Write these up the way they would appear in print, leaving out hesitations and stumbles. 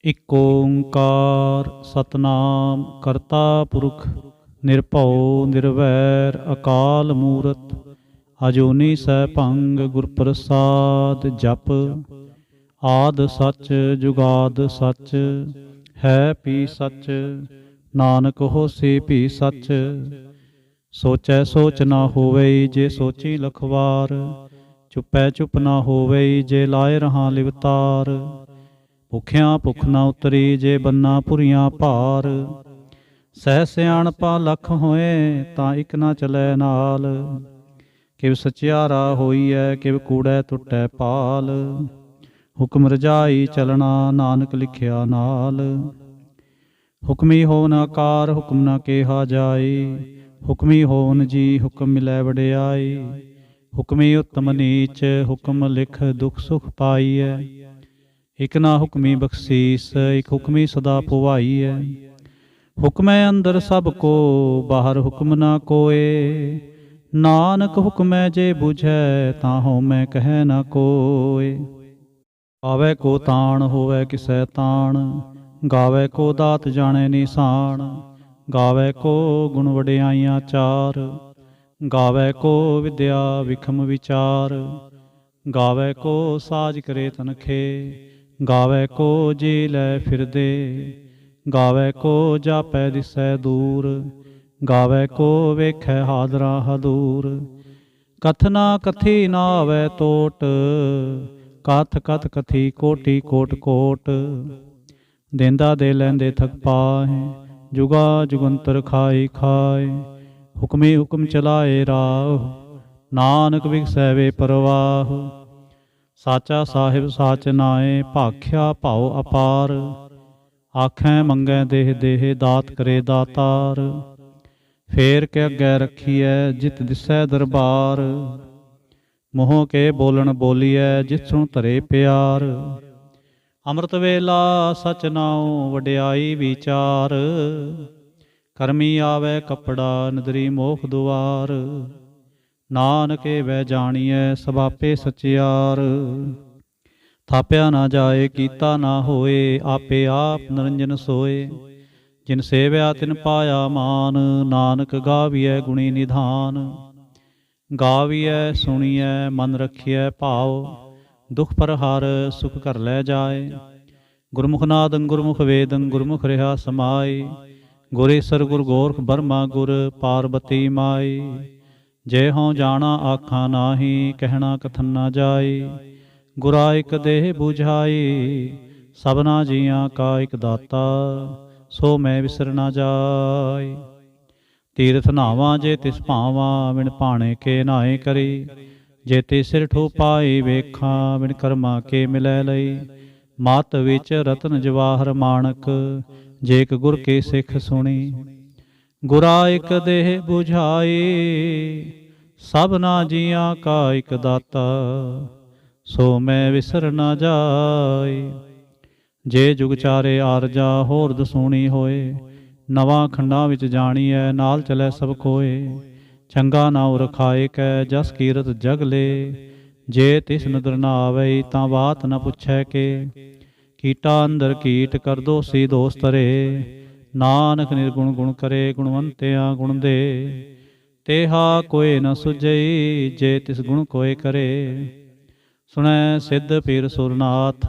ਇਕ ਓੰਕਾਰ ਸਤਨਾਮ ਕਰਤਾ ਪੁਰਖ ਨਿਰਭਉ ਨਿਰਵੈਰ ਅਕਾਲ ਮੂਰਤ ਅਜੂਨੀ ਸੈਭੰ ਗੁਰ ਪ੍ਰਸਾਦ ਜਪ। ਆਦਿ ਸੱਚ ਜੁਗਾਦ ਸੱਚ ਹੈ ਭੀ ਸੱਚ ਨਾਨਕ ਹੋਸੀ ਭੀ ਸੱਚ। ਸੋਚੈ ਸੋਚ ਨਾ ਹੋਵਈ ਜੇ ਸੋਚੀ ਲਖਵਾਰ ਚੁੱਪੈ ਚੁੱਪ ਨਾ ਹੋਵਈ ਜੇ ਲਾਏ ਰਹਾ ਲਿਵਤਾਰ। ਭੁੱਖਿਆਂ ਭੁੱਖ ਨਾ ਉਤਰੀ ਜੇ ਬੰਨਾ ਭੁਰੀਆਂ ਭਾਰ। ਸਹਿ ਸਿਆਣਪਾ ਲੱਖ ਹੋਏ ਤਾਂ ਇਕ ਨਾ ਚਲੈ ਨਾਲ। ਕਿਵ ਸਚਿਆਰਾ ਹੋਈਐ ਕਿਵ ਕੂੜੈ ਟੁੱਟੈ ਪਾਲ। ਹੁਕਮ ਰਜਾਈ ਚਲਣਾ ਨਾਨਕ ਲਿਖਿਆ ਨਾਲ। ਹੁਕਮੀ ਹੋਵਨ ਆਕਾਰ ਹੁਕਮ ਨਾ ਕਿਹਾ ਜਾਈ। ਹੁਕਮੀ ਹੋਵਨ ਜੀ ਹੁਕਮ ਮਿਲੈ ਵਡਿਆਈ। ਹੁਕਮੀ ਉਤਮ ਨੀਚ ਹੁਕਮ ਲਿਖ ਦੁਖ ਸੁਖ ਪਾਈਐ। ਇਕ ਨਾ ਹੁਕਮੀ ਬਖਸ਼ੀਸ ਇਕ ਹੁਕਮੀ ਸਦਾ ਪੁਵਾਈਐ। ਹੁਕਮੈ ਅੰਦਰ ਸਭ ਕੋ ਬਾਹਰ ਹੁਕਮ ਨਾ ਕੋਏ। ਨਾਨਕ ਹੁਕਮੈ ਜੇ ਬੁਝੈ ਤਾਂ ਹਉਮੈ ਕਹਿ ਨਾ ਕੋਏ। ਆਵੈ ਕੋ ਤਾਣ ਹੋਵੈ ਕਿਸੈ ਤਾਣ ਗਾਵੈ ਕੋ ਦਾਤ ਜਾਣੈ ਨਿਸ਼ਾਨ। ਗਾਵੈ ਕੋ ਗੁਣ ਵਡਿਆਈਆਂ ਚਾਰ ਗਾਵੈ ਕੋ ਵਿਦਿਆ ਵਿਖਮ ਵਿਚਾਰ। ਗਾਵੈ ਕੋ ਸਾਜ ਕਰੇ ਤਨਖੇ ਗਾਵੈ ਕੋ ਜੀ ਲੈ ਫਿਰਦੇ। ਗਾਵੈ ਕੋ ਜਾਪੈ ਦਿਸੈ ਦੂਰ ਗਾਵੈ ਕੋ ਵੇਖੈ ਹਾਜ਼ਰਾ ਹਦੂਰ। ਕਥਨਾ ਕਥੀ ਨਾ ਆਵੈ ਟੋਟ ਕਥ ਕਥ ਕਥੀ ਕੋਟੀ ਕੋਟ ਕੋਟ। ਦੇਂਦਾ ਦੇ ਲੈਂਦੇ ਥਕ ਪਾਹੇ ਜੁਗਾ ਜੁਗੰਤਰ ਖਾਈ ਖਾਏ। ਹੁਕਮੀ ਹੁਕਮ ਚਲਾਏ ਰਾਹ ਨਾਨਕ ਵਿਗਸੈ ਵੇ ਪਰਵਾਹ। ਸਾਚਾ ਸਾਹਿਬ ਸਾਚ ਨਾਏ ਭਾਖਿਆ ਭਾਉ ਅਪਾਰ। ਆਖੈ ਮੰਗੈ ਦੇਹ ਦੇਹ ਦਾਤ ਕਰੇ ਦਾਤਾਰ। ਫੇਰ ਕੇ ਅੱਗੇ ਰੱਖੀਐ ਜਿਤ ਦਿਸੈ ਦਰਬਾਰ। ਮੋਹ ਕੇ ਬੋਲਣ ਬੋਲੀਐ ਜਿਤ ਸੁਣ ਧਰੇ ਪਿਆਰ। ਅੰਮ੍ਰਿਤ ਵੇਲਾ ਸਚ ਨਾਉ ਵਡਿਆਈ ਵਿਚਾਰ। ਕਰਮੀ ਆਵੈ ਕੱਪੜਾ ਨਦਰੀ ਮੋਖ ਦੁਆਰ। ਨਾਨਕੇ ਵੈ ਜਾਣੀਐ ਸਭ ਆਪੇ ਸਚਿਆਰ। ਥਾਪਿਆ ਨਾ ਜਾਏ ਕੀਤਾ ਨਾ ਹੋਏ ਆਪੇ ਆਪ ਨਿਰੰਜਨ ਸੋਏ। ਜਿਨ ਸੇਵਿਆ ਤਿਨ ਪਾਇਆ ਮਾਨ ਨਾਨਕ ਗਾਵੀਐ ਗੁਣੀ ਨਿਧਾਨ। ਗਾਵੀਐ ਸੁਣੀਐ ਮਨ ਰਖੀਐ ਭਾਉ ਦੁਖ ਪਰ ਹਰ ਸੁਖ ਘਰ ਲੈ ਜਾਏ। ਗੁਰਮੁਖ ਨਾਦੰ ਗੁਰਮੁਖ ਵੇਦੰ ਗੁਰਮੁਖ ਰਿਹਾ ਸਮਾਈ। ਗੁਰ ਈਸਰ ਗੁਰ ਗੋਰਖ ਬਰਮਾ ਗੁਰ ਪਾਰਬਤੀ ਮਾਈ। ਜੇ ਹਉ ਜਾਣਾ ਆਖਾਂ ਨਾਹੀ ਕਹਿਣਾ ਕਥਨ ਨਾ ਜਾਈ। ਗੁਰਾ ਇਕ ਦੇਹ ਬੁਝਾਈ ਸਭਨਾ ਜੀਆਂ ਕਾ ਇਕ ਦਾਤਾ ਸੋ ਮੈਂ ਵਿਸਰ ਨਾ ਜਾਈ। ਤੀਰਥ ਨਾਵਾਂ ਜੇ ਤਿਸ ਭਾਵਾਂ ਬਿਨ ਭਾਣੇ ਕੇ ਨਾਏ ਕਰੀ। ਜੇ ਤੇ ਸਿਰ ਠੋ ਪਾਈ ਵੇਖਾਂ ਬਿਨ ਕਰਮਾ ਕੇ ਮਿਲੈ ਲਈ। ਮਤ ਵਿੱਚ ਰਤਨ ਜਵਾਹਰ ਮਾਣਕ ਜੇ ਇਕ ਗੁਰ ਕੇ ਸਿੱਖ ਸੁਣੀ। ਗੁਰਾ ਇਕ ਦੇਹ ਬੁਝਾਈ ਸਭਨਾ ਜੀਆਂ ਕਾ ਇਕ ਦਾਤਾ ਸੋ ਮੈਂ ਵਿਸਰ ਨਾ ਜਾਈ। ਜੇ ਜੁਗ ਚਾਰੇ ਆਰਜਾ ਹੋਰ ਦਸੂਣੀ ਹੋਏ। ਨਵਾਂ ਖੰਡਾਂ ਵਿੱਚ ਜਾਣੀਐ ਨਾਲ ਚਲੈ ਸਭ ਕੋਏ। ਚੰਗਾ ਨਾਉ ਰਖਾਏ ਕੈ ਜਸ ਕੀਰਤ ਜਗ ਲੇ। ਜੇ ਤਿਸ ਨਦਰ ਨਾ ਆਵਈ ਤਾਂ ਬਾਤ ਨਾ ਪੁੱਛੈ ਕੇ। ਕੀਟਾ ਅੰਦਰ ਕੀਟ ਕਰ ਦੋਸੀ ਦੋਸ ਤਰੇ। ਨਾਨਕ ਨਿਰਗੁਣ ਗੁਣ ਕਰੇ ਗੁਣਵੰਤਿਆਂ ਗੁਣ ਦੇ। ਤੇਹਾ ਕੋਇ ਨ ਸੁਝਈ ਜੇ ਤਿਸ ਗੁਣ ਕੋਇ ਕਰੇ। ਸੁਣੈ ਸਿੱਧ ਪੀਰ ਸੁਰਨਾਥ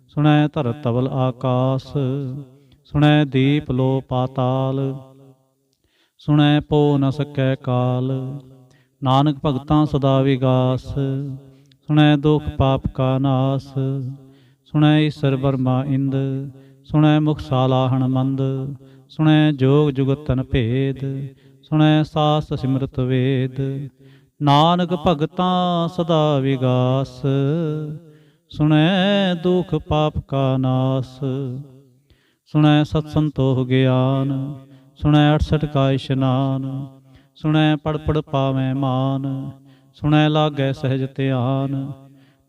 ਸੁਣੈ ਧਰਤ ਤਵਲ ਆਕਾਸ। ਸੁਣੈ ਦੀਪ ਲੋ ਪਾਤਾਲ ਸੁਣੈ ਪੋ ਨ ਸਕੈ ਕਾਲ। ਨਾਨਕ ਭਗਤਾਂ ਸਦਾ ਵਿਗਾਸ ਸੁਣੈ ਦੁਖ ਪਾਪ ਕਾ ਨਾਸ। ਸੁਣੈ ਈਸਰ ਬਰਮਾ ਇੰਦ ਸੁਣੈ ਮੁਖ ਸਾਲਾਹਣ ਮੰਦ। ਸੁਣੈ ਜੋਗ ਜੁਗਤ ਤਨ ਭੇਦ ਸੁਣੈ ਸਾਸਤ ਸਿਮਰਤ ਵੇਦ। ਨਾਨਕ ਭਗਤਾਂ ਸਦਾ ਵਿਗਾਸ ਸੁਣੈ ਦੁਖ ਪਾਪ ਕਾ ਨਾਸ। ਸੁਣੈ ਸਤ ਸੰਤੋਖ ਗਿਆਨ ਸੁਣੈ 68 ਕਾ ਇਸ਼ਨਾਨ। ਸੁਣੈ ਪੜ ਪੜ ਪਾਵੈ ਮਾਨ ਸੁਣੈ ਲਾਗੈ ਸਹਿਜ ਧਿਆਨ।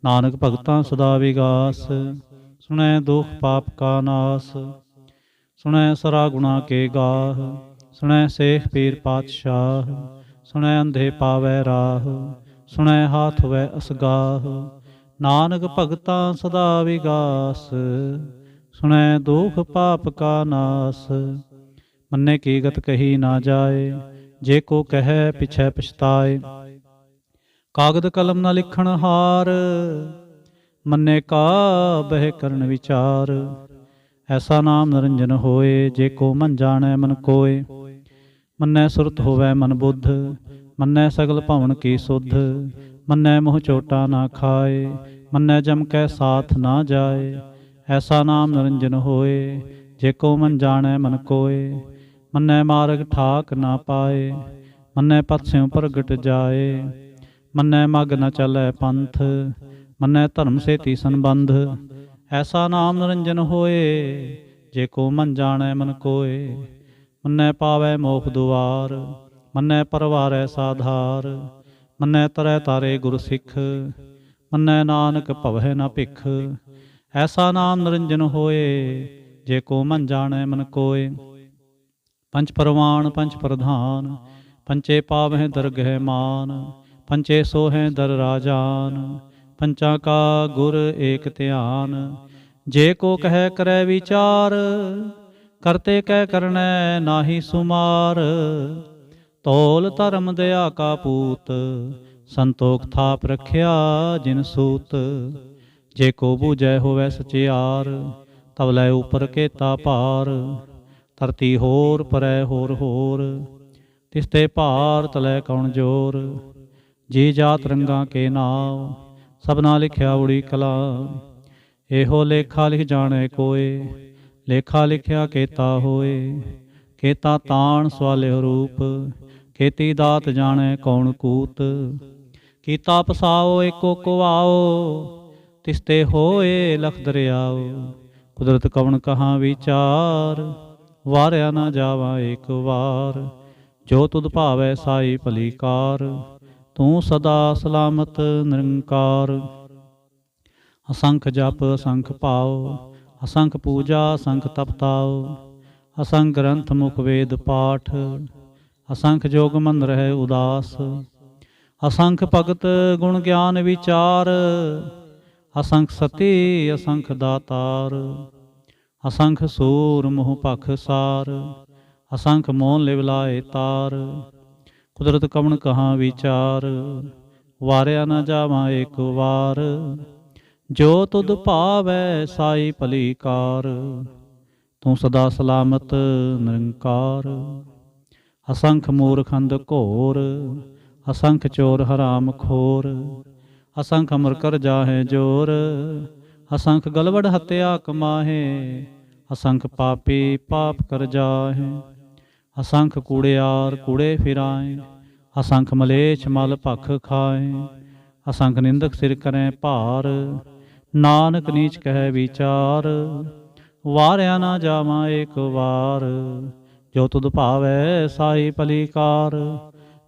ਨਾਨਕ ਭਗਤਾਂ ਸਦਾ ਵਿਗਾਸ ਸੁਣੈ ਦੁਖ ਪਾਪ ਕਾ ਨਾਸ। ਸੁਣੈ ਸਰਾ ਗੁਣਾ ਕੇ ਗਾਹ ਸੁਣੈ ਸੇਖ ਪੀਰ ਪਾਤਸ਼ਾਹ। ਸੁਣੈ ਅੰਧੇ ਪਾਵੈ ਰਾਹ ਸੁਣੈ ਹਾਥ ਵੈ ਅਸਗਾਹ। ਨਾਨਕ ਭਗਤਾਂ ਸਦਾ ਵਿਗਾਸ सुनै दुख पाप का नास। मन्ने की गत कही ना जाए, जे को कहे पिछै पछताए। कागद कलम न लिखण हार, मन्ने का बह करन विचार। ऐसा नाम निरंजन होए, जे को मन जाणै मन कोय। मन्नै सुरत होवै मन बुद्ध, मन्नै सगल भवन की सुध। मन्नै मोह चोटा ना खाए, मन्नै जम कै साथ ना जाए। ऐसा नाम निरंजन होए, जे को मन जाणै मन कोय। मन्नै मार्ग ठाक ना पाए, मन्नै पथ स्यों प्रगट जाए। मन्नै मग न चलै पंथ, मन्नै धर्म सेती संबंध। ऐसा नाम निरंजन होए, जे को मन जाणै मन कोय। मन्नै पावै मोख दुआर, मन्नै परवारै साधार। मन्नै तरै तारे गुर सिख, मन्नै नानक भवै न भिख। ऐसा नाम निरंजन होए, जे को मन जाणै मन कोय। पंच परवान पंच प्रधान, पंचे पावह दरगह मान। पंचे सोहें दर राजान, पंचा का गुर एक ध्यान। जे को कह करे विचार, करते कह करनै नाहि सुमार। तोल धर्म दया का पूत, संतोख थाप रखिया जिन सूत। जे को बूझै होवै सचियार, तब लै ऊपर केता पार। धरती होर परै होर होर, तिसते भार तलै कौन जोर। जी जात रंगा के नाव, सबना लिखिया उड़ी कलाम। एहो लेखा लिख जाने कोय, लेखा लिखिया केता होए। केता ताण सवालिह रूप, खेती दात जाने कौन कूत। कीता पसाओ एको कुआओ, तिसते होए लख दरियाओ। कुदरत कवन कहाँ विचार, वारिया न जावा एक वार। जो तुध भावै साई भली कार, तू सदा सलामत निरंकार। असंख जप असंख पाओ, असंख पूजा असंख तपताओ। असंख ग्रंथ मुख वेद पाठ, असंख जोग मन रहे उदास। असंख भगत गुण ज्ञान विचार, असंख सती असंख दातार। असंख सूर मोह पख सार, असंख मोह लिव लाए तार। कुदरत कवन कहाँ विचार, वारिया न जावा एक वार। जो तुध भावै साई भली कार, तू सदा सलामत निरंकार। असंख मूर्ख अंध घोर, असंख चोर हराम खोर। असंख अमर कर जाहे जोर, असंख गलवड़ हत्या कमाहे। असंख पापी पाप कर जाहे, असंख कूड़ियार कूड़े फिराए। असंख मलेछ मल भख खाए, असंख निंदक सिर करें भार। नानक नीच कह विचार, वारिया ना जावा एक वार। जो तुध भावै साई भली कार,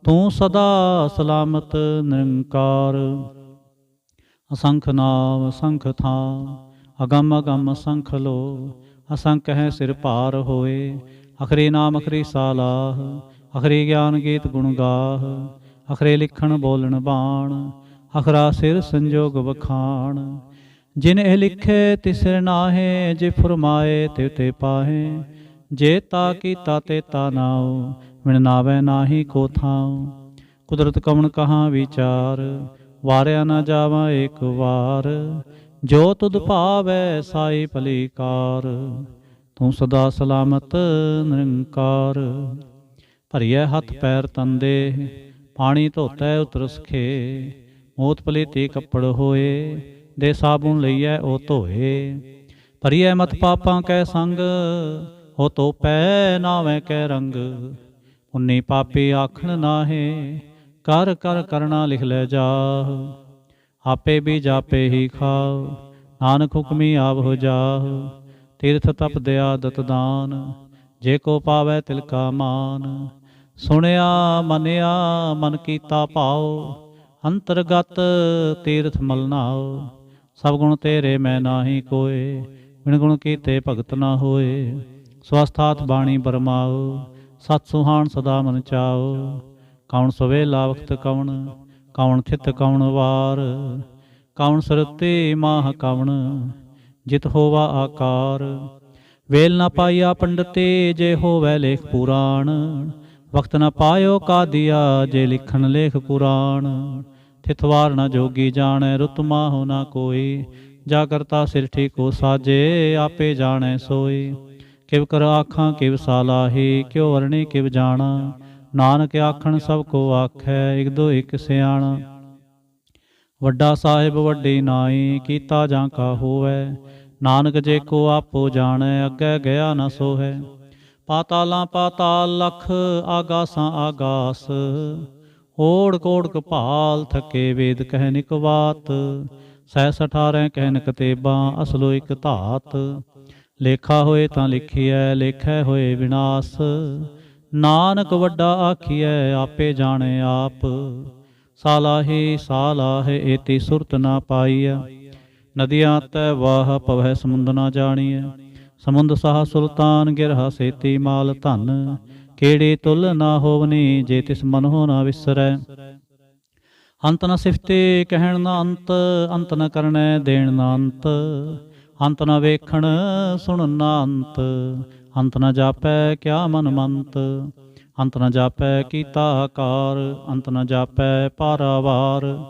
तू सदा सलामत निरंकार। असंख नाम असंख थाम, अगम अगम असंख लो। असंख है सिर भार होए, अखरी नाम अखरी सालाह। अखरी ज्ञान गीत गुण गाह, अखरे लिखण बोलण बाण। अखरा सिर संजोग वखाण, जिन ए लिखे तिसिर नाहे। जे फुरमाए तिव ते पाहे, जे ता कीता ते ता नाओ। विण नावै नाही को थाओ, कुदरत कवन कहाँ विचार। वारिया न जावा एक वार, जो तुध भावै साई भली कार। तू सदा सलामत निरंकार। भरिए हथ पैर तंदे, पानी धोतै उतर सखे। मोत पलीती कपड़ होए, दे साबुन लईए ओ धोए। भरिए मत पापां कै संग, हो तोपै नावें कै रंग। पुन्नी पापी आखण नाहे, कर कर करना लिख लै जाह। आपे भी जापे ही खाओ, नानक हुक्मी आव हो जाह। तीर्थ तप दया दत दान, जे को पावै तिलका मान। सुनिया मनिया मन कीता भाओ, अंतरगत तीर्थ मल नाओ। सब गुण तेरे मैं नाही कोय, बिन गुण कीते भगत ना होए। स्वस्थात बाणी बरमाओ, सत सुहान सदा मन चाओ। कौन सवेला वक्त कौन, कौन थित कौन वार। कौन सुरती माह कौन, ਜਿਤ ਹੋਵਾ ਆਕਾਰ। ਵੇਲ ਨਾ ਪਾਈਆ ਪੰਡਤੇ, ਜੇ ਹੋਵੈ ਲੇਖ ਪੁਰਾਣ। ਵਕਤ ਨਾ ਪਾਇਓ ਕਾਦੀਆ, ਜੇ ਲਿਖਣ ਲੇਖ ਕੁਰਾਨ। ਥਿਤਵਾਰ ਨਾ ਜੋਗੀ ਜਾਣੈ, ਰੁਤ ਮਾਹੁ ਨਾ ਕੋਈ। ਜਾ ਕਰਤਾ ਸਿਰਠੀ ਕੋ ਸਾਜੇ, ਆਪੇ ਜਾਣੈ ਸੋਈ। ਕਿਵ ਕਰ ਆਖਾਂ ਕਿਵ ਸਾਲਾਹੀ, ਕਿਉ ਵਰਣੀ ਕਿਵ ਜਾਣਾ। ਨਾਨਕ ਆਖਣ ਸਭ ਕੋ ਆਖੈ, ਇਕ ਦੋ ਇਕ ਸਿਆਣਾ। ਵੱਡਾ ਸਾਹਿਬ ਵੱਡੀ ਨਾਈ, ਕੀਤਾ ਜਾਂ ਕਾ ਹੋਵੈ। ਨਾਨਕ ਜੇ ਕੋ ਆਪੋ ਜਾਣੈ, ਅੱਗੇ ਗਿਆ ਨਾ ਸੋਹੈ। ਪਾਤਾਲਾਂ ਪਾਤਾਲ ਲਖ, ਆਗਾਸਾਂ ਆਗਾਸ। ਓੜ ਕੋੜ ਕਪਾਲ, ਥਕੇ ਵੇਦ ਕਹਿ ਨਿਕ ਬਾਤ। 618 ਕਹਿਨ ਕਤੇਬਾਂ, ਅਸਲੋ ਇਕ ਧਾਤ। ਲੇਖਾ ਹੋਏ ਤਾਂ ਲਿਖੀਐ, ਲੇਖੈ ਹੋਏ ਵਿਨਾਸ਼। ਨਾਨਕ ਵੱਡਾ ਆਖੀਐ, ਆਪੇ ਜਾਣੈ ਆਪ। ਸਾਲਾਹੀ ਸਾਲਾਹੇ, ਏਤੀ ਸੁਰਤ ਨਾ ਪਾਈਐ। ਨਦੀਆਂ ਤੈ ਵਾਹ, ਪਵੈ ਸਮੁੰਦ ਨਾ ਜਾਣੀਐ। ਸਮੁੰਦ ਸਾਹ ਸੁਲਤਾਨ, ਗਿਰਹਾ ਸੇਤੀ ਮਾਲ ਧਨ। ਕਿਹੜੀ ਤੁਲ ਨਾ ਹੋਵਨੀ, ਜੇ ਤਿਸ ਮਨਹੁ ਨਾ ਵਿਸਰੈ। ਅੰਤ ਨ ਸਿਫਤੇ, ਕਹਿਣ ਨਾ ਅੰਤ। ਅੰਤ ਨ ਕਰਨੈ, ਦੇਣ ਨਾ ਅੰਤ। ਅੰਤ ਨ ਵੇਖਣ, ਸੁਣਨ ਨਾ ਅੰਤ। ਅੰਤ ਨ ਜਾਪੈ, ਕਿਆ ਮਨ ਮੰਤ। ਅੰਤ ਨ ਜਾਪੈ, ਕੀਤਾ ਆਕਾਰ। ਅੰਤ ਨ ਜਾਪੈ, ਪਾਰਾਵਾਰ।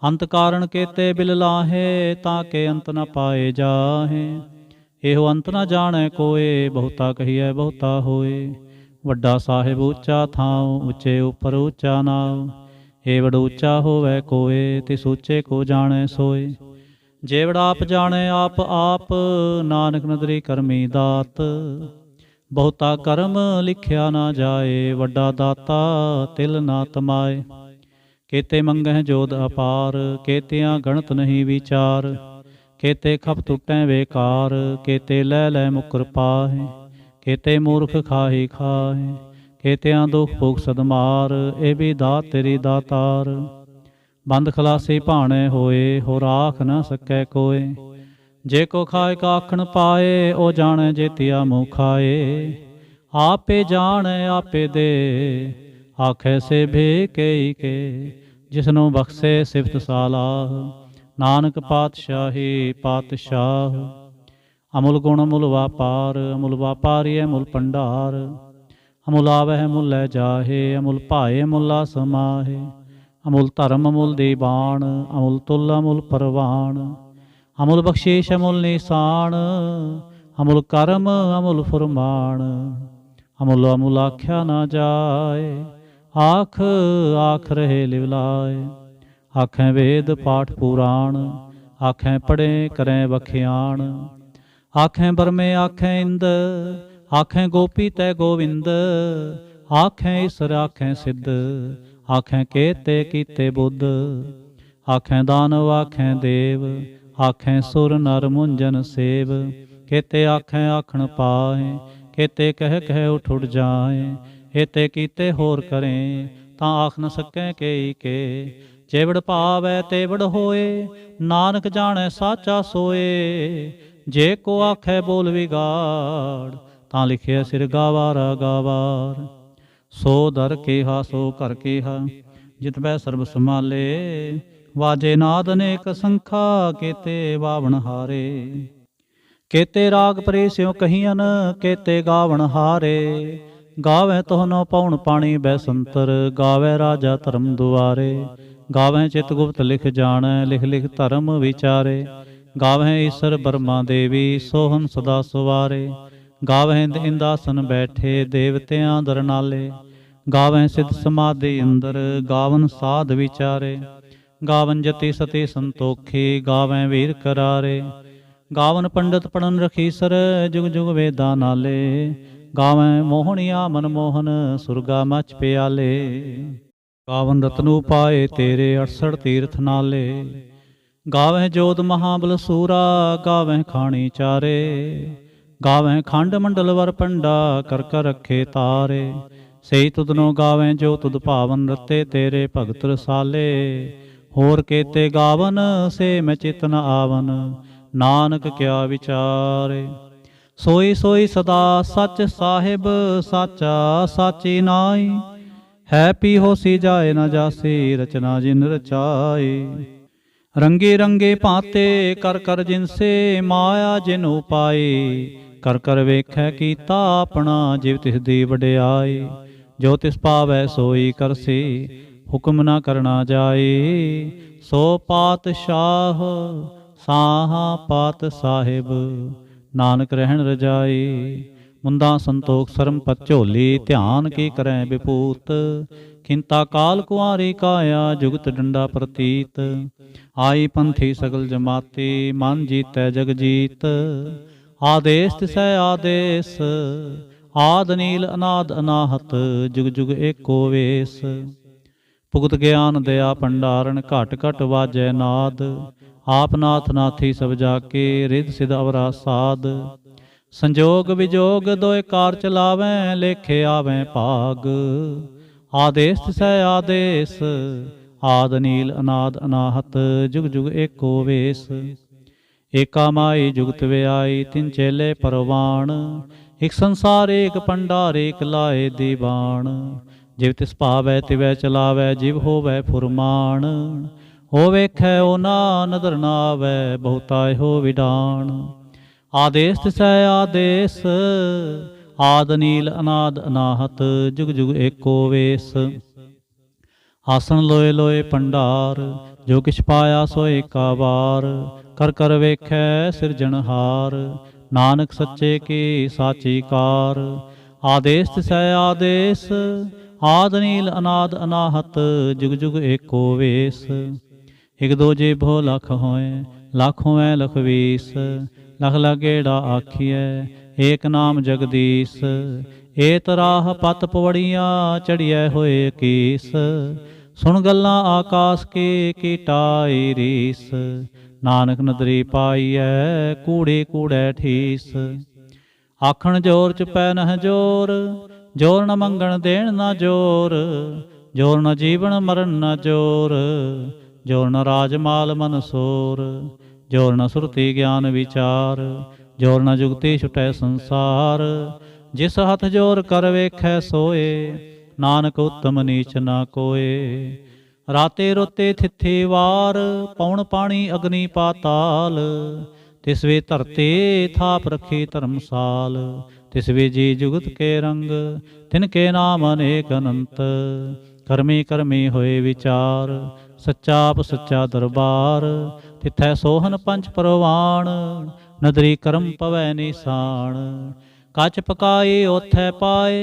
ਅੰਤ ਕਾਰਣ ਕੇਤੇ ਬਿਲ ਲਾਹੇ, ਤਾਂ ਕੇ ਅੰਤ ਨ ਪਾਏ ਜਾਹੇ। ਇਹੋ ਅੰਤ ਨ ਜਾਣੈ ਕੋਏ, ਬਹੁਤਾ ਕਹੀਐ ਬਹੁਤਾ ਹੋਏ। ਵੱਡਾ ਸਾਹਿਬ ਉੱਚਾ ਥਾਉ, ਉੱਚੇ ਉਪਰ ਉੱਚਾ ਨਾਉ। ਏਵੜ ਉੱਚਾ ਹੋਵੈ ਕੋਏ, ਤਿਸ ਉੱਚੇ ਕੋ ਜਾਣੈ ਸੋਏ। ਜੇਵੜ ਆਪ ਜਾਣੈ ਆਪ ਆਪ, ਨਾਨਕ ਨਦਰੀ ਕਰਮੀ ਦਾਤ। ਬਹੁਤਾ ਕਰਮ ਲਿਖਿਆ ਨਾ ਜਾਏ, ਵੱਡਾ ਦਾਤਾ ਤਿਲ ਨਾ ਤਮਾਏ। ਕੇਤੇ ਮੰਗਹਿ ਜੋਦ ਅਪਾਰ, ਕੇਤਿਆਂ ਗਣਤ ਨਹੀਂ ਵਿਚਾਰ। ਕੇਤੇ ਖਪ ਟੁੱਟੈ ਵੇਕਾਰ, ਕੇਤੇ ਲੈ ਲੈ ਮੁਕਰ ਪਾਹੇ। ਕੇਤੇ ਮੂਰਖ ਖਾਹੀ ਖਾਹੇ, ਕੇਤਿਆਂ ਦੁਖ ਭੋਗ ਸਦਮਾਰ। ਇਹ ਵੀ ਦਾਤ ਤੇਰੀ ਦਾਤਾਰ। ਬੰਦ ਖਲਾਸੀ ਭਾਣੇ ਹੋਏ, ਹੋ ਰਾਖ ਨਾ ਸਕੈ ਕੋਏ। ਜੇ ਕੋ ਖਾਏ ਕਾਖਣ ਪਾਏ, ਉਹ ਜਾਣੈ ਜੇਤੀਆ ਮੂੰਹ ਖਾਏ। ਆਪੇ ਜਾਣੈ ਆਪੇ ਦੇ, ਆਖੈ ਸੇ ਭੇ ਕਈ ਕੇ। ਜਿਸਨੂੰ ਬਖਸ਼ੇ ਸਿਫਤ ਸਾਲਾਹ, ਨਾਨਕ ਪਾਤਸ਼ਾਹੀ ਪਾਤਸ਼ਾਹ। ਅਮੁਲ ਗੁਣ ਅਮੁਲ ਵਾਪਾਰ, ਅਮੁਲ ਵਾਪਾਰੀ ਅਮੁਲ ਭੰਡਾਰ। ਅਮੁਲ ਆਵਹਿ ਅਮੁਲ ਲੈ ਜਾਹੇ, ਅਮੁਲ ਭਾਏ ਅਮੁਲਾ ਸਮਾਹੇ। ਅਮੁਲ ਧਰਮ ਅਮੁਲ ਦੀਵਾਨ, ਅਮੁਲ ਤੁਲ ਅਮੁਲ ਪਰਵਾਨ। ਅਮੁਲ ਬਖਸ਼ੀਸ਼ ਅਮੁਲ ਨਿਸ਼ਾਨ, ਅਮੁਲ ਕਰਮ ਅਮੁਲ ਫੁਰਮਾਨ। ਅਮੁਲ ਅਮੁਲ ਆਖਿਆ ਨਾ ਜਾਏ, ਆਖ ਆਖ ਰਹੇ ਲਿਵਲਾਏ। ਆਖੈ ਵੇਦ ਪਾਠ ਪੁਰਾਣ, ਆਖੈ ਪੜ੍ਹੇ ਕਰੈ ਵਖਿਆਣ। ਆਖੈ ਬਰਮੇ ਆਖੈ ਇੰਦ, ਆਖੈ ਗੋਪੀ ਤੈ ਗੋਵਿੰਦ। ਆਖੈ ਈਸਰ ਆਖੈ ਸਿੱਧ, ਆਖੈ ਕੇਤੇ ਕੀਤੇ ਬੁੱਧ। ਆਖੈ ਦਾਨਵ ਆਖੈ ਦੇਵ, ਆਖੈ ਸੁਰ ਨਰ ਮੁੰਜਨ ਸੇਵ। ਕੇਤੇ ਆਖੈ ਆਖਣ ਪਾਹੇ, ਕੇਤੇ ਕਹਿ ਕਹਿ ਉਠ ਉਠ ਜਾਏ। ਏਤੇ ਕੀਤੇ ਹੋਰ ਕਰੇ, ਤਾਂ ਆਖ ਨ ਸਕੈ ਕੇਈ ਕੇ। ਜੇਵੜ ਭਾਵੈ ਤੇਵੜ ਹੋਏ, ਨਾਨਕ ਜਾਣੈ ਸਾਚਾ ਸੋਏ। ਜੇ ਕੋ ਆਖੈ ਬੋਲ ਵਿਗਾੜ, ਤਾਂ ਲਿਖਿਆ ਸਿਰ ਗਾਵਾਰਾ ਗਾਵਾਰ। ਸੋ ਦਰ ਕੇਹਾ ਸੋ ਘਰ ਕੇਹਾ, ਜਿਤ ਬੈ ਸਰਬ ਸਮਾਲੇ। ਵਾਜੇ ਨਾਦ ਅਨੇਕ ਸੰਖਾ, ਕੇਤੇ ਬਾਵਣ ਹਾਰੇ। ਕੇਤੇ ਰਾਗ ਪਰੇ ਸਿਉ ਕਹੀਅਨ, ਕੇਤੇ ਗਾਵਣ ਹਾਰੇ। ਗਾਵੈ ਤੋਹਨੋ ਪਉਣ ਪਾਣੀ ਬੈਸੰਤਰ, ਗਾਵੈ ਰਾਜਾ ਧਰਮ ਦੁਆਰੇ। ਗਾਵੈ ਚਿਤ ਗੁਪਤ ਲਿਖ ਜਾਣੈ, ਲਿਖ ਲਿਖ ਧਰਮ ਵਿਚਾਰੇ। ਗਾਵੈ ਈਸਰ ਬਰਮਾ ਦੇਵੀ, ਸੋਹਨ ਸਦਾ ਸਵਾਰੇ। ਗਾਵੈ ਇੰਦਾਸਨ ਬੈਠੇ, ਦੇਵਤਿਆਂ ਦਰ ਨਾਲੇ। ਗਾਵੈ ਸਿਧ ਸਮਾਧੀ ਅੰਦਰ, ਗਾਵਨ ਸਾਧ ਵਿਚਾਰੇ। ਗਾਵਨ ਜਤੀ ਸਤੀ ਸੰਤੋਖੀ, ਗਾਵੈ ਵੀਰ ਕਰਾਰੇ। ਗਾਵਨ ਪੰਡਤ ਪੜਨ ਰਖੀਸਰ, ਜੁਗ ਜੁਗ ਵੇਦਾਂ ਨਾਲੇ। ਗਾਵੈ ਮੋਹਣੀਆ ਮਨਮੋਹਨ, ਸੁਰਗਾ ਮਚ ਪਿਆਲੇ। ਗਾਵਨ ਰਤਨੂ ਪਾਏ ਤੇਰੇ, 68 ਤੀਰਥ ਨਾਲੇ। ਗਾਵੈ ਜੋਧ ਮਹਾਬਲ ਸੂਰਾ, ਗਾਵੈ ਖਾਣੀ ਚਾਰੇ। ਗਾਵੈ ਖੰਡ ਮੰਡਲ ਵਰ ਪੰਡਾ, ਕਰ ਕਰ ਰੱਖੇ ਤਾਰੇ। ਸਹੀ ਤੁਧਨੋ ਗਾਵੈ ਜੋ ਤੁਧ ਭਾਵਨ, ਰਤੇ ਤੇਰੇ ਭਗਤ ਰਸਾਲੇ। ਹੋਰ ਕੇਤੇ ਗਾਵਨ, ਸੇ ਮੈਂ ਚਿਤ ਨ ਆਵਨ। ਨਾਨਕ ਕਿਆ ਵਿਚਾਰੇ। ਸੋਈ ਸੋਈ ਸਦਾ ਸੱਚ ਸਾਹਿਬ, ਸਾਚਾ ਸਾਚੀ ਨਾਈ। ਹੈ ਪੀ ਹੋਸੀ ਜਾਏ ਨਾ ਜਾਸੀ, ਰਚਨਾ ਜਿਨ ਰਚਾਈ। रंगे रंगे भांते कर कर जिनसे माया जिन उपाए कर कर वेखै कीता अपना जिव तिस दी वडियाई जो तिस पावै सोई करसे हुक्म न करना जाए सो पातशाह साहा पात साहिब नानक रहन रजाए मुंदा संतोख सरम पत झोली ध्यान की करें विपूत खिंता काल कुआरी काया जुगत डंडा प्रतीत आई पंथी सगल जमाती मन जीतै जग जीत आदेश तिसै आदेश आद नील अनाद अनाहत जुग जुग एको वेस भुगत ज्ञान दया भंडारण घट घट वाजै नाद आप नाथ नाथी सब जाके रिद सिद अवरा साध संजोग विजोग दोए कार चलावें लेखे आवें भाग आदेश तिसै आदेश आद नील अनाद अनाहत जुग जुग एको वेस एका माई जुगत व्याई तिन चेले परवान एक संसार एक भंडार एक लाए दीवान जिव तिस पावै तिवै चलावै जिव होवै फुरमान हो वेखै ओ ना नदर ना आवै बहुताय हो विडान आदेश तिसै आदेश आद नील अनाद अनाहत जुग जुग एको वेस आसन लोए लोए भंडार जो किछ पाया सो एका बार कर कर वेखै सिरजनहार नानक सच्चे की साची कार आदेश तिसै आदेश आद नील अनाद अनाहत जुग जुग एको वेस एक दो जे भो लख होए लख होए लख वीस लख लगेड़ा आखिए एक नाम जगदीश ए तराह पत पवड़ियाँ चढ़िए होए कीस सुन गल्लां आकाश के कीटाई रीस नानक नदरी पाईऐ कूड़े कूड़े ठीस आखण जोर च पै नह जोर जोर न मंगण देण न जोर जोर न जीवन मरण न जोर जोर न राजमाल मन सोर जोर न सुरति ज्ञान विचार जोर न जुगति छुटै संसार जिस हथ जोर कर वेखै सोए नानक उत्तम नीच न कोए राते रोते थिथि वार पौन पानी अग्नि पाताल तिस वे धरते थाप रखी धर्मसाल तिस वे जी जुगत के रंग तिनके नाम अनेक अनंत करमी करमी होए विचार सच्चा आप सच्चा दरबार तिथै सोहन पंच परवान नदरी करम पवै निशान कच पकाए ओथै पाए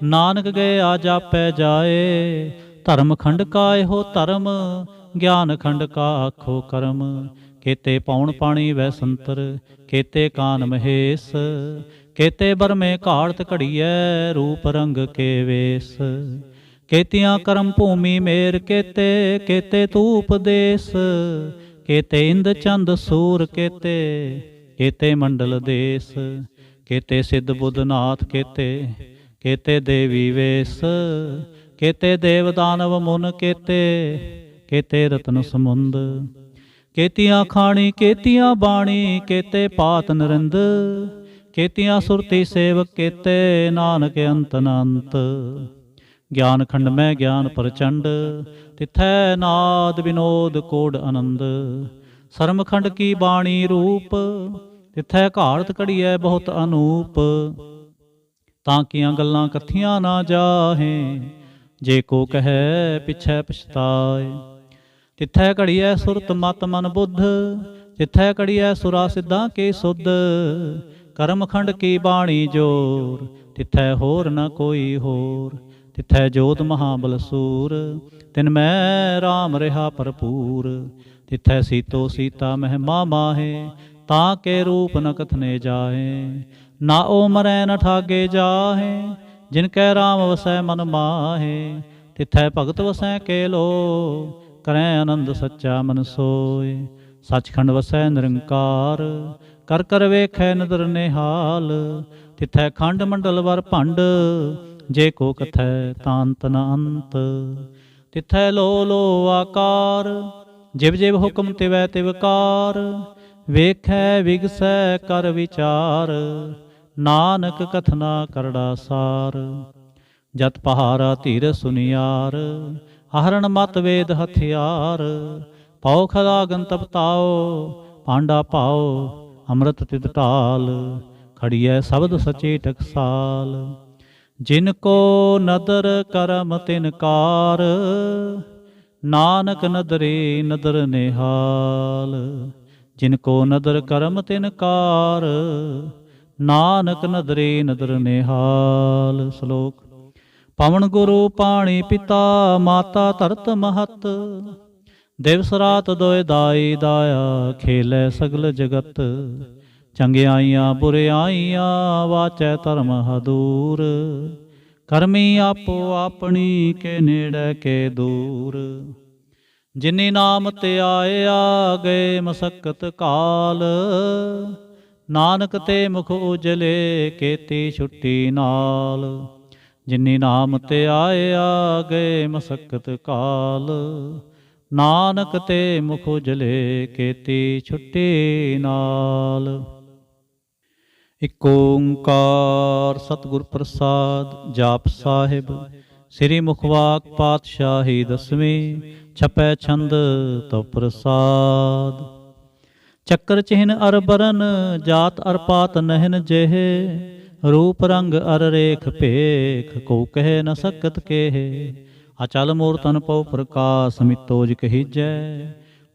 नानक गए आ जापै जाए धर्म खंड काय हो धर्म ज्ञान खंड का आखो कर्म केते पौन पानी वै संतर केते कान महेश केते बरमे घाड़त घड़िए रूप रंग के वेश केतियां करम भूमि मेर केते केते तूप देश केते इंद चंद सूर केते केते मंडल देश केते सिद्ध बुद्ध नाथ केते केते देवी वेश केते देव दानव मुन केते केते रत्न समुंद केतियां खाणी केतियां बाणी केते पात नरिंद केतियां सुरती सेवक केते नानक अंत अनंत ज्ञान खंड में ज्ञान प्रचंड तिथै नाद विनोद कोड आनंद सरम खंड की बाणी रूप तिथै घाड़त घड़िए बहुत अनूप ताकियां गल्लां कथियां ना जाहे जे को कहे पिछै पछताए तिथै घड़िए सुरत मत मन बुद्ध तिथै घड़िए सुरा सिद्धां के सुध करम खंड की बाणी जोर तिथै होर न कोई होर तिथै जोत महाबल सूर तिन मैं राम रहा भरपूर तिथै सीतो सीता महिमा माहे ताके रूप न कथने जाहे ना ओ मरै न ठागे जाहे जिनकै राम वसै मन माहे तिथै भगत वसै के लो करें आनंद सच्चा मन सोए सचखंड वसै निरंकार कर कर वेखै नदर निहाल तिथै खंड मंडल वर भंड जे को कथै तांत न अंत तिथै लो लो आकार जिव जिव हुक्म तिवै तिवकार वेखै विगसै कर विचार नानक कथना करड़ा सार जत पहारा धीर सुनियार आहरण मत वेद हथियार पाओ खदागन तब ताओ, पांडा पाओ अमृत तिद ढाल, खड़िए शब्द सचे टकसाल। जिनको नदर करम तिनकार, नानक नदरे नदर निहाल। जिनको नदर करम तिनकार, नानक नदरे नदर निहाल। श्लोक। पवन गुरु पाणी पिता, माता धरत महत। दिवस रात दोए दाई दाया, खेलै सगल जगत। चंगियाइयां बुरियाइयां, वाचै धर्म हदूर। करमी आपो अपनी, के नेड़े के दूर। जिनी नाम ते आया, गए मसक्कत काल। नानक ते मुख उजले, केती छुट्टी नाल। जिनी नाम ते आया, गए मसक्कत काल। नानक ते मुख उजले, केती छुट्टी नाल। इक ओंकार सतगुर प्रसाद। जाप साहिब। श्री मुखवाक पातशाही दसवीं, छपै छंद तो प्रसाद। चक्र चिन्ह अर बरन, जात अर पात नहन जेहे। रूप रंग अर रेख भेख, को कह न सकत केहे। अचल मूर्तन पौ प्रकाश, मितोज कहीजै।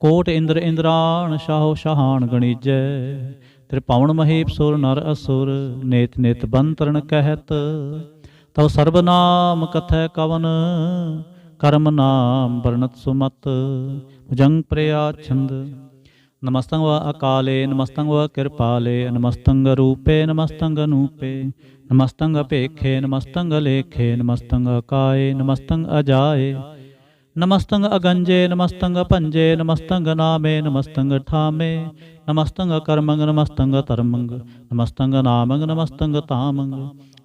कोट इंद्र इंद्राण, शाहो शाहान गणीजै। त्रिपावन महीप सुर नर असुर, नेत नेत बंतरण कहत। तव सर्वनाम कथै कवन, कर्म नाम वर्णत सुमत। भुजंग प्रया छंद। नमस्तंग व अकाले, नमस्तंग व कृपाले। नमस्तंग रूपे, नमस्तंग अनूपे। नमस्तंग अपेखे, नमस्तंग लेखे। नमस्तंग अकाये, नमस्तंग अजाये। नमस्तंग अगंजे, नमस्तंग पंजे। नमस्तंग नामे, नमस्तंग ठामे। नमस्तंग कर्मंग, नमस्तंग धर्मंग। नमस्तंग नामंग, नमस्तंग तामंग।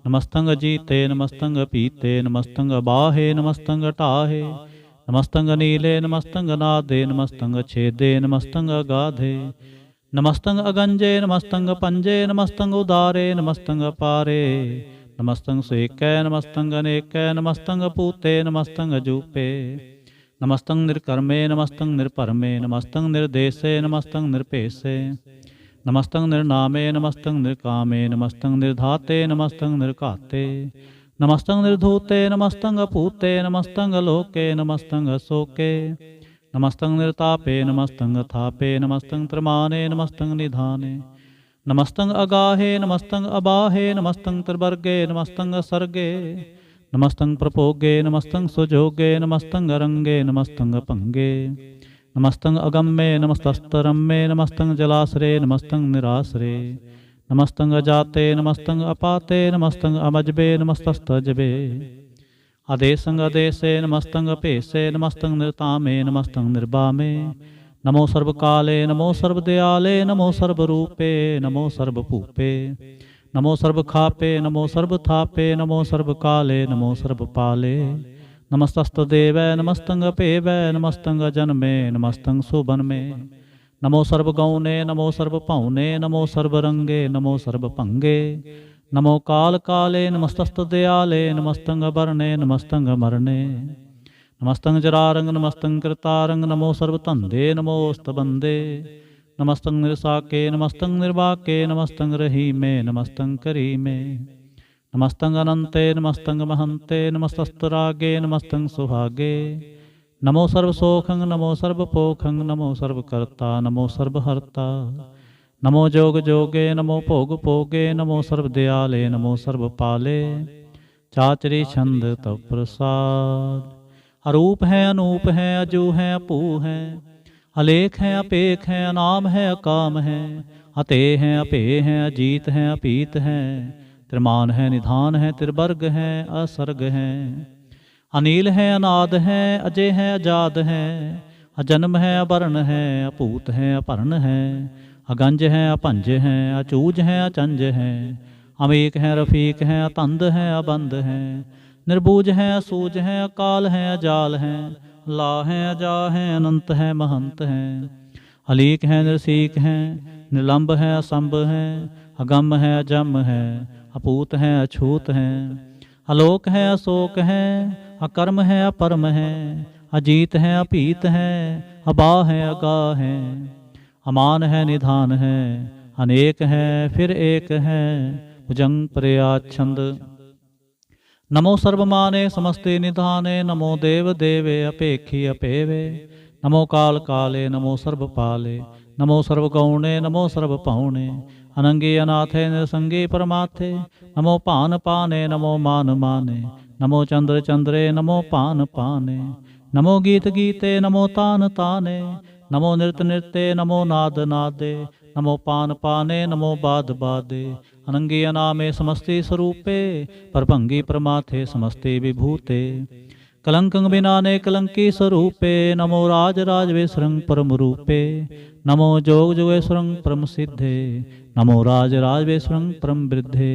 नमस्तंग जीते, नमस्तंग पीते। नमस्तंग बाहे, नमस्तंग टाहे। नमस्तंग नीले, नमस्तंग नादे। नमस्तंग छेदे, नमस्तंग अगाधे। नमस्तंग अगंजे, नमस्तंग पंजे। नमस्तंग उदारे, नमस्तंग पारे। नमस्तंग सेकै, नमस्तंग अनेकै। नमस्तंग पूते, नमस्तंग जूपे। नमस्तंग निर्कर्मे, नमस्तंग निर्भरमे। नमस्तंग निर्देशे, नमस्तंग निर्पेशे। नमस्तंग निर्नामे, नमस्तंग निर्कामे। नमस्तंग निर्धाते, नमस्तंग निर्घाते। नमस्तंग निर्धूते, नमस्तंग अपूते। नमस्तंग लोके, नमस्तंग शोके। नमस्तंग निर्तापे, नमस्तंग थापे। नमस्तंग त्रमाने, नमस्तंग निधाने। नमस्तंग अगाहे, नमस्तंग अबाहे। नमस्तंग त्रिवर्गे, नमस्तंग सर्गे। नमस्तंग प्रपोगे, नमस्तंग सुजोगे। नमस्तंग रंगे, नमस्तंग भंगे। नमस्तंग अगम्मे, नमस्तस्तरम्मे। नमस्तंग जलाश्रे, नमस्तंग निराश्रे। नमस्तंग अजाते, नमस्तंग अपाते। नमस्तंग अमजबे, नमस्तस्तजबे। आदेशंग अदेशे, नमस्तंग अपेशे। नमस्तंग निर्तामे, नमस्तंग निर्बामे। नमो सर्वकाले, नमो सर्वदयाले। नमो सर्वरूपे, नमो सर्वभूपे। नमो सर्व खापे, नमो सर्व थापे। नमो सर्व काले, नमो सर्व पाले। नमस्तस्तदेव, नमस्तंग पेव। नमस्तंग जन्मे, नमस्तंग सुबन्मे। नमो सर्व गौने, नमो सर्व पौने। नमो सर्व रंगे, नमो सर्व भंगे। नमो काल काले, नमस्तस्तदयाले। नमस्तंग बरणे, नमस्तंग मरणे। नमस्तंग जरारंग, नमस्तंग कृतारंग। नमो सर्व धंधे, नमोस्त बंदे। नमस्तंग निरसाके, नमस्तंग निर्वाके। नमस्तंग रहीमे, नमस्तंग करीमे। नमस्तंग अनंते, नमस्तंग महंते। नमस्तस्तरागे, नमस्तंग सुहागे। नमो सर्व सोखंग, नमो सर्व पोखंग। नमो सर्व कर्ता, नमो सर्व हर्ता। नमो जोग जोगे, नमो भोग भोगे। नमो सर्व दयाले, नमो सर्व पाले। चाचरी छंद तव प्रसाद। अरूप है, अनूप है, अजू है, अपू है। अलेख है, अपेख है, अनाम है, अकाम है। अते हैं, अपे हैं, अजीत हैं, अपीत हैं। त्रिमान है, निधान है, त्रिवर्ग है, असर्ग है। अनील है, अनाद है, अजय है, अजाद है। अजन्म है, अवर्ण है, अपूत है, अपर्ण है। अगंज है, अपंज है, अचूज है, अचंज है। अमीक है, रफीक है, अतंद है, अबंद है। निर्बूज है, असूज है, अकाल है, अजाल है। ला है, अजा है, अनंत है, महंत है। अलीक है, निर्सीक है, निलंब है, असंभ है। अगम है, अजम है, अपूत है, अछूत है। अलोक है, अशोक है, अकर्म है, अपरम है। अजीत है, अपीत है, अबा है अगा है, अमान है निधान है, अनेक है फिर एक है, भुजंग प्रयाच्छंद। नमो सर्वमाने समस्ते निधाने, नमो देव देवे अपेक्षी अपेवे, नमो काल काले नमो सर्वपाले, नमो सर्वगौणे नमो सर्वपौणे, अनंगे अनाथे निरसंगे परमाथे, नमो पान पाने नमो मान माने, नमो चंद्र चंद्रे नमो पान पाने, नमो गीत गीते नमो तान ताने, नमो नृत्य नृत्य नमो नाद नादे, नमो पान पाने नमो बाद बादे, अनंगी अनामे समस्ते स्वरूपे, परभंगी प्रमाथे समस्ते विभूते, कलंकं बिनाने कलंकी स्वरूपे, नमो राज राजवेश्वरं परम रूपे, नमो जोग जोगेश्वरं परम सिद्धे, नमो राज राजवेश्वरं परम वृद्धे,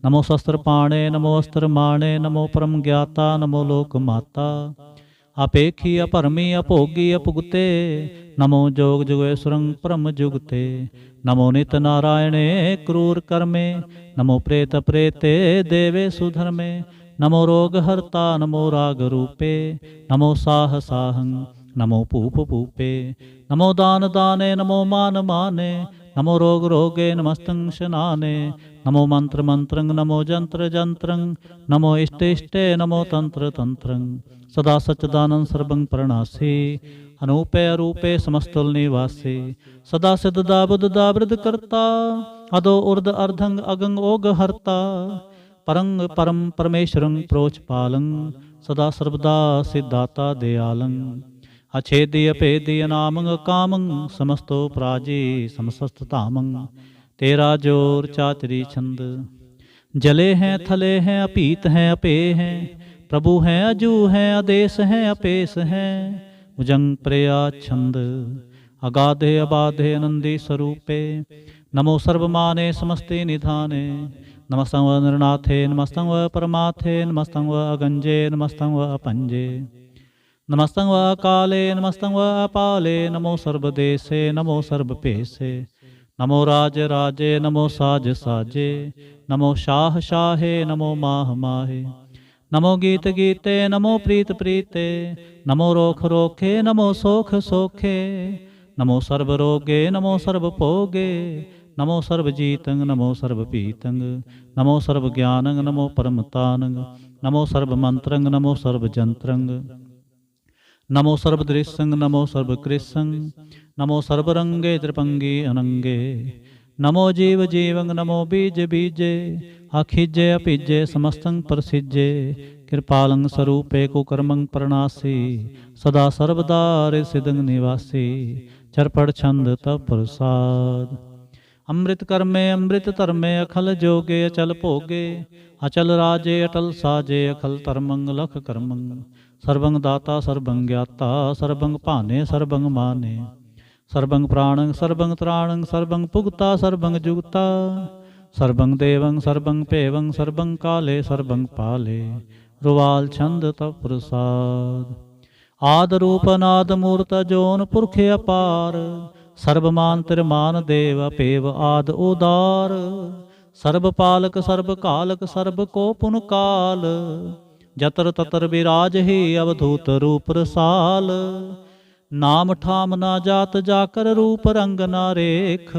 नमो शस्त्र पाणे नमो अस्त्र माणे, नमो परम ज्ञाता नमो लोक माता, अपेक्षी अपरमी अभोगी अपुगते, नमो जोग जोगेश्वरं परम जुगते, नमो नित नारायणे क्रूर कर्मे, नमो प्रेत प्रेते देवे सुधर्मे, नमो रोग हर्ता नमो राग रूपे, नमो साह साहं नमो पूप पूपे, नमो दान दाने नमो मान माने, नमो रोग रोगे नमस्तं शनाने, नमो मंत्र मंत्रं नमो जंत्र जंत्रं, नमो इष्ट इष्टे नमो तंत्र तंत्रं, सदा सच्चिदानंद सर्वं प्रणासी, अनूपे अरूपे समस्तुल निवासी, सदा सिद्धदा बुद्धदा वृद्ध करता, अदो उर्द अर्धंग अगंग ओग हरता, परंग परम परमेश्वरं प्रोचपालं, सदा सर्वदा सिद्धाता दयालं, अछेदी अपेदी अनामंग कामं, समस्तो प्राजी समस्त तामं, तेरा जोर चातरी छंद, जले हैं थले हैं अपीत हैं अपे हैं, प्रभु हैं अजू हैं आदेश हैं अपेश हैं, भुजंग प्रया छंद, अगाधे अबाधे आनंदी स्वरूपे, नमो सर्वमाने समस्ते निधाने, नमस्तं व नरनाथे नमस्तं व परमाथे, नमस्तं व अगंजे नमस्तं व अपंजे, नमस्तं व अकाले नमस्तं व अपाले, नमो सर्वदेशे नमो सर्वपेशे, नमो राज राजे नमो साज साजे, नमो शाह शाहे नमो माह माहे, नमो गीत गीते नमो प्रीत प्रीते, नमो रोख रोखे नमो सोख सोखे, नमो सर्व रोगे नमो सर्व भोगे, नमो सर्व जीतंग नमो सर्व पीतंग, नमो सर्व ज्ञानंग नमो परमतानंग, नमो सर्व मंत्रंग नमो सर्व जंत्रंग, नमो सर्व दृश्यंग नमो सर्व कृष्यंग, नमो सर्वरंगे त्रिपंगी अनंगे, नमो जीव जीवंग नमो बीज बीजे, अखिजे अपिजे समस्तं प्रसिजे, कृपालं स्वरूपे कुकर्मं प्रणासी, सदा सर्वदा सिद्धं निवासी, चरपड़ छंद तप प्रसाद, अमृत कर्मे अमृत धर्मे अखल जोगे अचल भोगे, अचल राजे अटल साजे अखल धर्मं लख कर्मं, सर्वं दाता सर्वं ज्ञाता सर्वं भाने सर्वं माने, सर्वं प्राणं सर्वं त्राणं सर्वं पुगता सर्वं जुगता, सर्वं देवं सर्वं पेवं सर्वं काले सर्वं पाले, रुवाल छंद तप प्रसाद, आद रूप नाद मूर्त जोन पुरख अपार, सर्वमान तिरमान देव पेव आद उदार, सर्व पालक सर्व कालक सर्व को पुन काल, जतर ततर विराज ही अवधूत रूप रसाल, नाम ठाम ना जात जाकर रूप रंग ना रेख,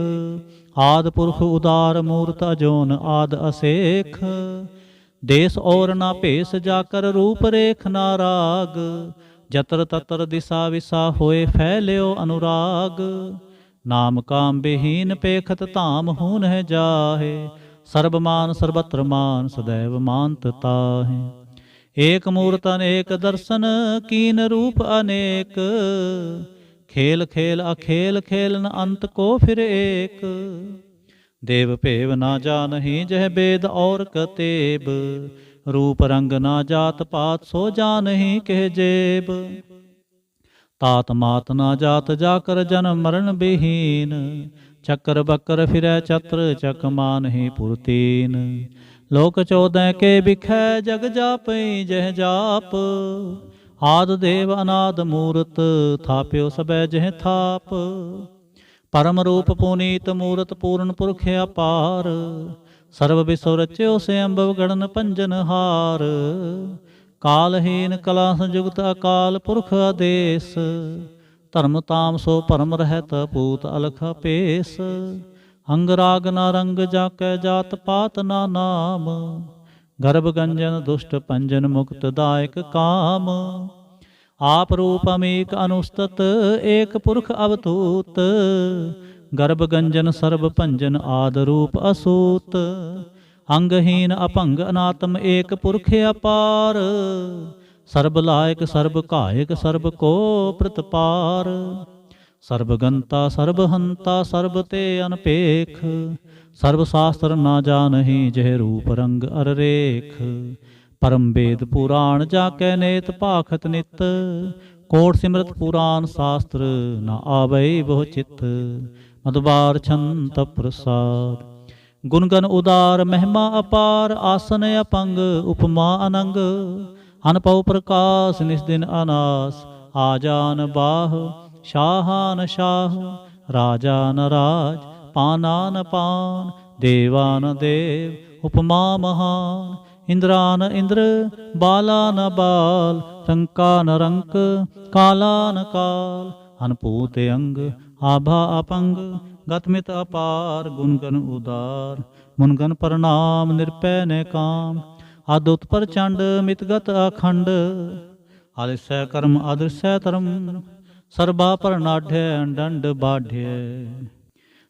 आद पुरख उदार मूर्त अजोन आद असेख, देश और ना भेष जाकर रूप रेख ना राग, जतर ततर दिशा विसा होए फैल्यो अनुराग, नाम काम बेहीन पेखत धाम हून है जाहे, सर्वमान सर्वत्र मान सदैव मानत ताहे, एक मूर्त अनेक दर्शन कीन रूप अनेक, खेल खेल अखेल खेलन अंत को फिर एक, देव पेव ना जानहि जह वेद और कतेब, रूप रंग ना जात पात सो जानहि कह जेब, तात मात ना जात जाकर जन्म मरण विहीन, चक्कर बक्कर फिरै चत्र चक मानहि पुरतीन, लोक चौदह के बिखै जग जापै जह जाप, आद देव अनाद मूरत थाप्यो सबै जह थाप, परम रूप पुनीत मूरत पूर्ण पुरख अपार, सर्व विश्व रच्यो से अम्बव गणन पंजन हार, कालहीन कला संयुक्त अकाल पुरख आदेश, धर्म ताम सो परम रहत पूत अलख पेस। अंग राग न रंग जाकै जात पात ना नाम। गर्भ गंजन दुष्ट पंजन मुक्त दायक काम। आप रूप अमीक अनुस्तत एक पुरख अवतूत। गर्भ गंजन सर्ब भंजन आद रूप असूत। अंगहीन अपंग अनात्म एक पुरख अपार। सर्ब लायक सर्ब कायक सर्ब को प्रतपार। सर्ब गंता सर्ब हंता सर्ब ते अनपेख। सर्ब शास्त्र ना जानहि जह रूप रंग अर रेख। परम वेद पुराण जाकै नेत पाखत नित। कोट सिमरत पुराण शास्त्र न आवै बहु चित। मधुबार छंत प्रसाद गुणगन उदार महिमा अपार। आसन अपंग उपमा अनंग। अनपव प्रकाश निस्दिन अनास। आजान बाह शाहान शाह। राजान राज पानान पान। देवान देव उपमा महान। इंद्रान इंद्र बालान बाल। रंकान रंक कालान काल। अनपूत अंग आभा अपंग। गतमित अपार गुणगन उदार। मुनगन प्रणाम निरपै ने काम। आदुत प्रचंड मितगत अखंड। आलिसै कर्म अदृसै धर्म। सर्बा परनाढ़ दंड बाढ़।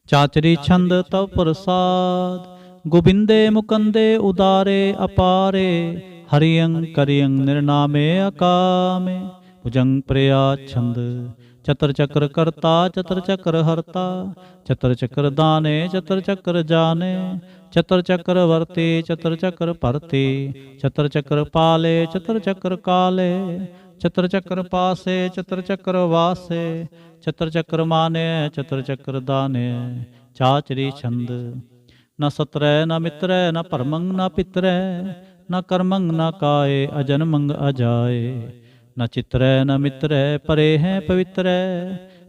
चाचरी छंद तव प्रसाद। गोबिंदे मुकंदे उदारे अपारे। हरियं करियं निर्नामे अकामे। भुजंग प्रया छंद चतर चक्र करता चतर चक्र हरता। चतर चक्र दाने चतर चक्र जाने। चतर चक्र वर्ते चतर चक्र परते। चतर चक्र पाले चतर चक्र काले। चतर चक्र पासे चतर चक्र वासे। चतर चक्र माने चतर चक्र दाने। चाचरी छंद न सतरै न मित्रै न परमंग न पितरै। न कर्मंग न काय अजन्मंग अजाए। न चित्रै न मित्रै परे हैं पवित्रै।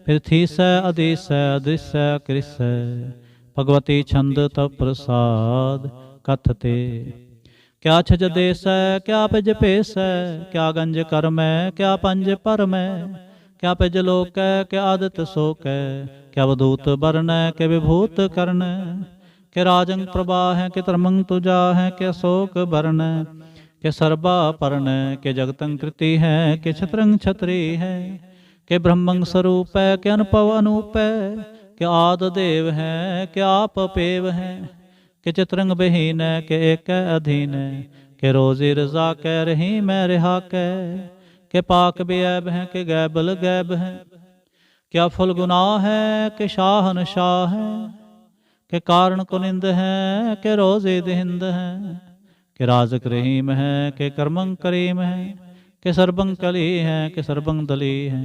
फिर थीसै अधीसै अदृसै कृसै। भगवती छंद तव प्रसाद कथते। क्या छज देसै क्या पिज पेसै। क्या गंज करमै क्या पंज परमै। क्या पिज लोकै क्या आदित सोकै। क्या वधूत बरनै के विभूत करनै। के राजंग प्रभा है के धर्मंग तुजा है। के शोक बरनै के सर्बा परण। के जगतंग कृति है के छत्रंग छत्री है। के ब्रह्मंग स्वरूप है के अनुभव अनूप है। के आद देव है के आप पेव है। के चित्रंग बहीन है के एक अधीन है। के रोजी रजा कै रही मैं रिहा कै। के पाक बेऐब है के गैबल गैब है। क्या फुल गुनाह है के शाहन शाह है। के कारण कुनिंद है के रोजे दिहिंद है। के राजक रहीम है के कर्मंग करीम है। के सर्वंग कली है के सर्वंग दली है।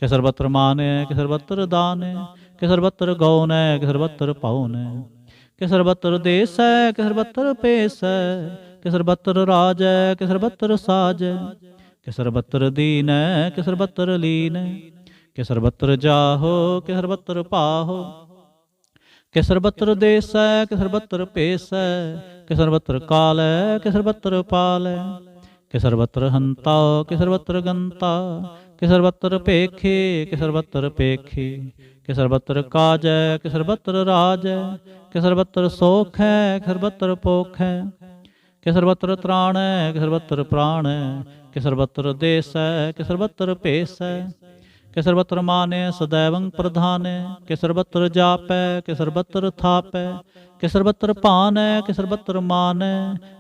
के सर्वत्र मान है के सर्वत्र दान है। के सर्वत्र गौन है के सर्वत्र पाउन है। के सर्वत्र देश है के सर्वत्र पेश है। के सर्वत्र राज है के सर्वत्र साज है। के सर्वत्र दीन है के सर्वत्र लीन है। के सर्वत्र जाहो के सर्वत्र पाहो। के सर्वत्र देश है के सर्वत्र पेश है। के सर्वत्र काल है के सर्वत्र पाल है। के सर्वत्र हंता के सर्वत्र गंता। के सर्वत्र पेखे के सर्वत्र पेखी। के सर्वत्र काज है के सर्वत्र राज है। के सर्वत्र सोख है के सर्वत्र पोख है। के सर्वत्र त्राण है के सर्वत्र प्राण है। के सर्वत्र देश है के सर्वत्र पेश है। के सर्वत्र माने सदैवं प्रधान है। के सर्वत्र जाप है के सर्वत्र थाप है। के सर्वत्र पान है के सर्वत्र मान है।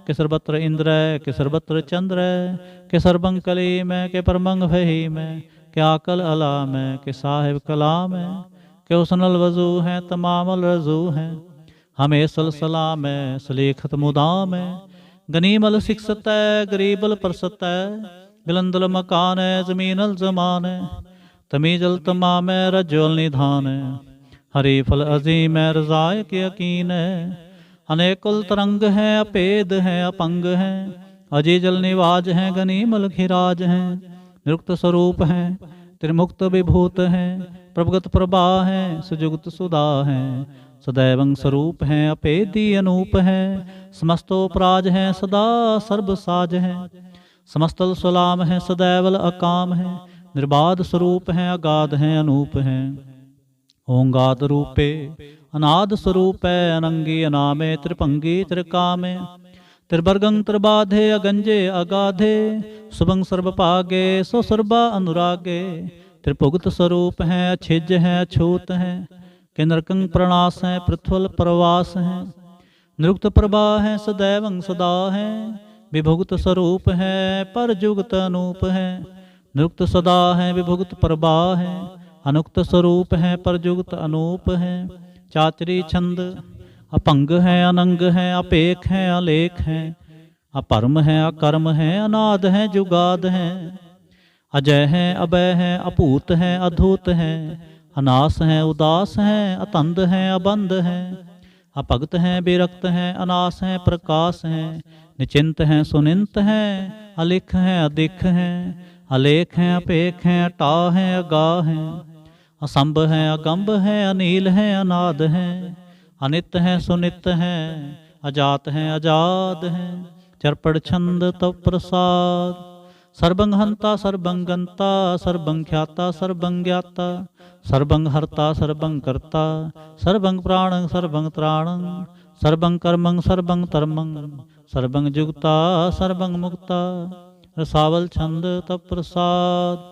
के सर्वत्र इंद्र है के सर्वत्र चंद्र है। के सर्वंग कलीम है के परमंग फहीम है। के आकल अलाम है के साहिब कलाम है। के उसनल वजू है तमामल रजू है। हमें सलाम है सलीखत मुदाम है। गनीमल सिक्सत है गरीबल परसत है। बिलंदल मकान है जमीनल जमान है। तमीजल तमाम है रज्जुल निधान है। हरी फल अजीम है रजाए के यकीन है। अनेकुल तरंग हैं अपेद हैं अपंग हैं। अजीजल निवाज हैं गनीमल खिराज हैं। निरुक्त स्वरूप हैं त्रिमुक्त विभूत हैं। प्रभगत प्रभा हैं सुजुगत सुधा हैं। सदैवं स्वरूप हैं अपेदी अनूप हैं। समस्तोपराज हैं सदा सर्व साज हैं। समस्तल सुलाम हैं सदैवल अकाम हैं। निर्बाध स्वरूप हैं, अगाध हैं, अनूप हैं। ओंगाद रूपे अनाद स्वरूप है, अनंगी अनामे त्रिभंगी त्रिकामे। त्रिवर्गं त्रिबाधे अगंजे अगाधे, शुभं सर्वपागे सो सर्वा अनुरागे। त्रिभुगत स्वरूप हैं, अछिज हैं, अछूत हैं, के नरकं प्रणास हैं, पृथ्वल प्रवास हैं। निरुक्त प्रभा हैं, सदैवं सदा हैं, विभुगत स्वरूप है, पर जुगत अनूप है। निरुक्त सदा हैं, विभुगत प्रभा हैं, अनुक्त स्वरूप है, पर जुगत अनूप है। चातरी छंद अपंग है, अनंग है, अपेख है, अलेख है, अपरम है, अकर्म है, अनाद है, जुगाद है। अजय है, अभय है, अपूत है, अधूत है, अनास है, उदास है, अतंद है, अबंध है। अपगत है, विरक्त है, अनास है, प्रकाश है, निचिंत है, सुनिंत है, अलिख है, अधिक है, अलेख है, अपेख है, अटा है, अगाह है। असंभ है, अगंभ है, अनील है, अनाद है, अनित है, सुनित है, अजात है, अजाद है। चरपड़ छंद तव प्रसाद। सर्वं हंता सर्वं गंता, सर्वं ख्याता सर्वं ज्ञाता, सर्वं हर्ता सर्वं कर्ता, सर्वं प्राणं सर्वं त्राणं, सर्वं कर्मं सर्वं धर्मं, सर्वं जुगता सर्वं मुक्ता। रसावल छंद तव प्रसाद।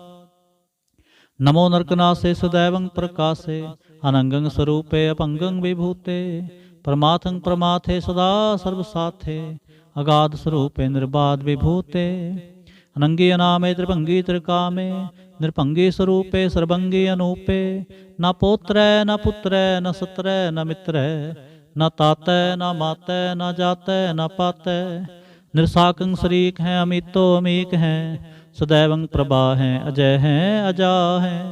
नमो नरकनासे सदैवं प्रकाशे, अनंगं स्वरूपे अपंगं विभूते। परमार्थं प्रमाथे सदा सर्वसाथे, अगाध स्वरूपे निर्बाध विभूते। अनंगी अनामे त्रिभंगी त्रिकामे, निरभंगी स्वरूपे सर्वंगी अनूपे। न पोत्रै न पुत्रै न सत्रै न मित्रै, न तातै न मातै न जातै न पातै। निरसाकं शरीक हैं, अमितो अमीक हैं, सदैवं प्रभा हैं, अजय हैं, अजा हैं।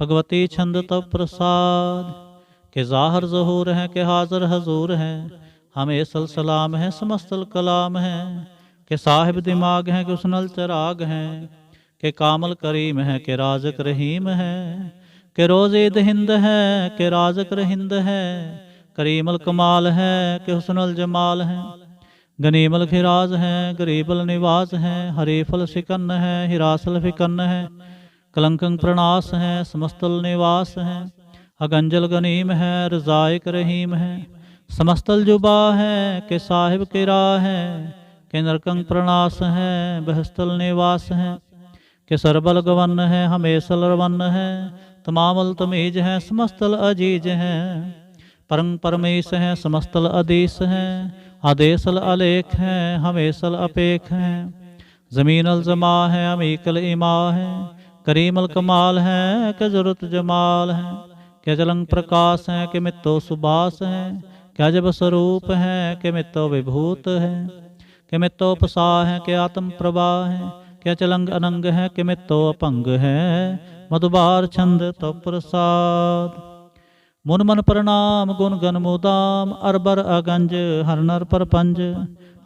भगवती छंद तव प्रसाद। के ज़ाहर ज़हूर हैं, के हाज़र हजूर हैं, हमें सलाम हैं, समस्तल कलाम हैं। के साहिब दिमाग हैं, के उसनल चराग हैं, के कामल करीम हैं, के राजक रहीम हैं। के रोज़ेद हिंद है, के राजक रहिंद है, करीमल कमाल है, के हुस्नल जमाल हैं। गनीमल खिराज हैं, गरीबल निवास हैं, हरीफल सिकन्न है, हिरासल फिकन्न है। कलंकं प्रणास हैं, समस्तल निवास हैं, अगंजल गनीम है, रजायक रहीम है। समस्तल जुबा है, के साहिब के राह है, के नरकं प्रणास है, बहस्तल निवास है। के सरबल गवन है, हमेशल रवन है, तमामल तमीज है, समस्तल अजीज है। परं परमेश है, समस्तल अधीश है, आदेशल अलेख है, हमेशल अपेख है। जमीनल जमा है, अमीकल इमा है, करीमल कमाल है, के जरूरत जमाल है। के जलंग प्रकाश है, के मित्तो सुबास है, क्या जब स्वरूप है, के मित्तो विभूत है। के मित्तो पसा है, के आत्म प्रभा है, क्या चलंग अनंग है, के मित्तो अपंग है। मधुबार छंद तो प्रसाद। मुन मन प्रणाम गुण गन मुदाम, अरबर अगंज हर नर परपंज।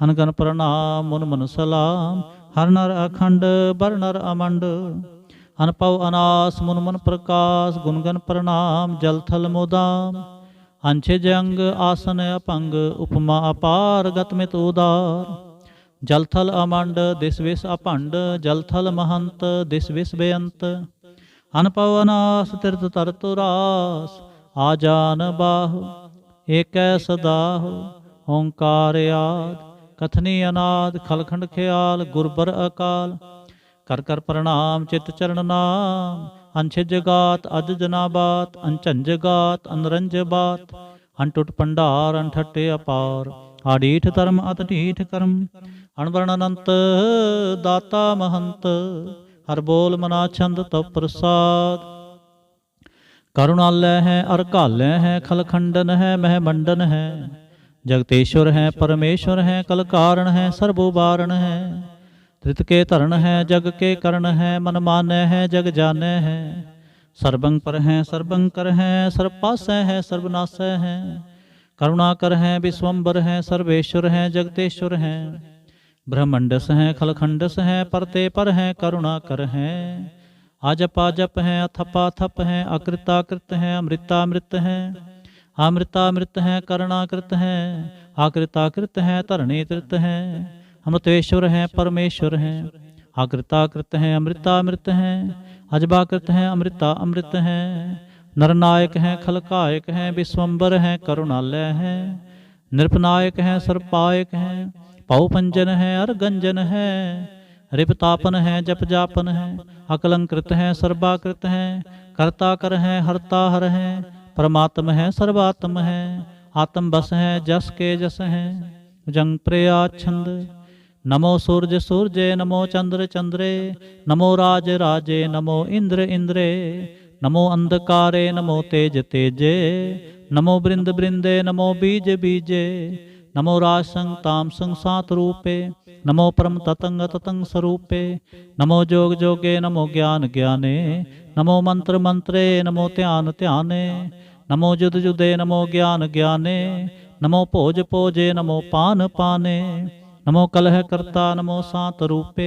अनगन प्रणाम मुन मन सलाम, हर नर अखंड बर नर अमंड। अनपव अनास मुन मन प्रकाश, गुणगन प्रणाम जल थल मुदाम। अंछ जंग आसन अपंग, उपमा अपार गतमित उदार। जल थल अमंड दिस विस अपंड, जल थल महंत दिस विस बेअंत। अनपव अनास तीर्थ तरतु रास, आजान बाहु एक सदाहु। ओंकार याद कथनी अनाद, खलखंड ख्याल गुरबर अकाल। कर कर प्रणाम चित चरण नाम, अंश जगात अज जनाबात। अनचंज गात अनरंज बात, अनटुट पंडार अनठट्टे अपार। आडीठ धर्म अतडीठ कर्म, अनवर्ण अनंत दाता महंत। हर बोल मना छंद तो प्रसाद। करुणालय है, अरकालय है, खलखंडन है, महमंडन है। जगतेश्वर है, परमेश्वर है, कल कारण है, सर्वोबारण है। त्रित के तरण है, जग के करण है, मन माने है, जग जाने है। सर्वं पर है, सर्वं कर है, सर्वपासै है, सर्वनाशय है। करुणाकर है, विश्वम्बर है, सर्वेश्वर है, जगतेश्वर है। ब्रह्मंडस है, खलखंडस है, परते पर है, करुणाकर है। आजप है, अथपाथप है, अकृताकृत है, अमृतामृत है। अमृतामृत है, करणाकृत है, आकृताकृत है, धरणीकृत है। अमृतेश्वर है, परमेश्वर है, आकृताकृत है, अमृतामृत है। अजबा कृत हैं अमृता अमृत हैं, नरनायक हैं खलकायक हैं, विश्वम्बर हैं करुणालय हैं, नृपनायक हैं सर्पायक हैं, पौपंजन हैं अरगंजन हैं, रिपतापन हैं जप जापन हैं, अकलंकृत हैं सर्वाकृत हैं, कर्ता कर हैं हरता हर हैं, परमात्म हैं सर्वात्म हैं, आत्म बस हैं जस के जस हैं, जंग प्रिया छंद। नमो सूर्य सूर्य नमो चंद्र चंद्रे, नमो राज राजे नमो इंद्र इंद्रे, नमो अंधकारे नमो तेज तेजे, नमो बृंद बृंदे नमो बीज बीजे, नमो राज संग ताम संग सात रूपे, नमो परम ततंग ततंग स्वरूपे, नमो जोग जोगे नमो ज्ञान ज्ञाने, नमो मंत्र मंत्रे नमो ध्यान ध्याने, नमो जुद जुदे नमो ज्ञान ज्ञाने, नमो भोज भोजे नमो पान पाने, नमो कलह कर्ता नमो सात रूपे,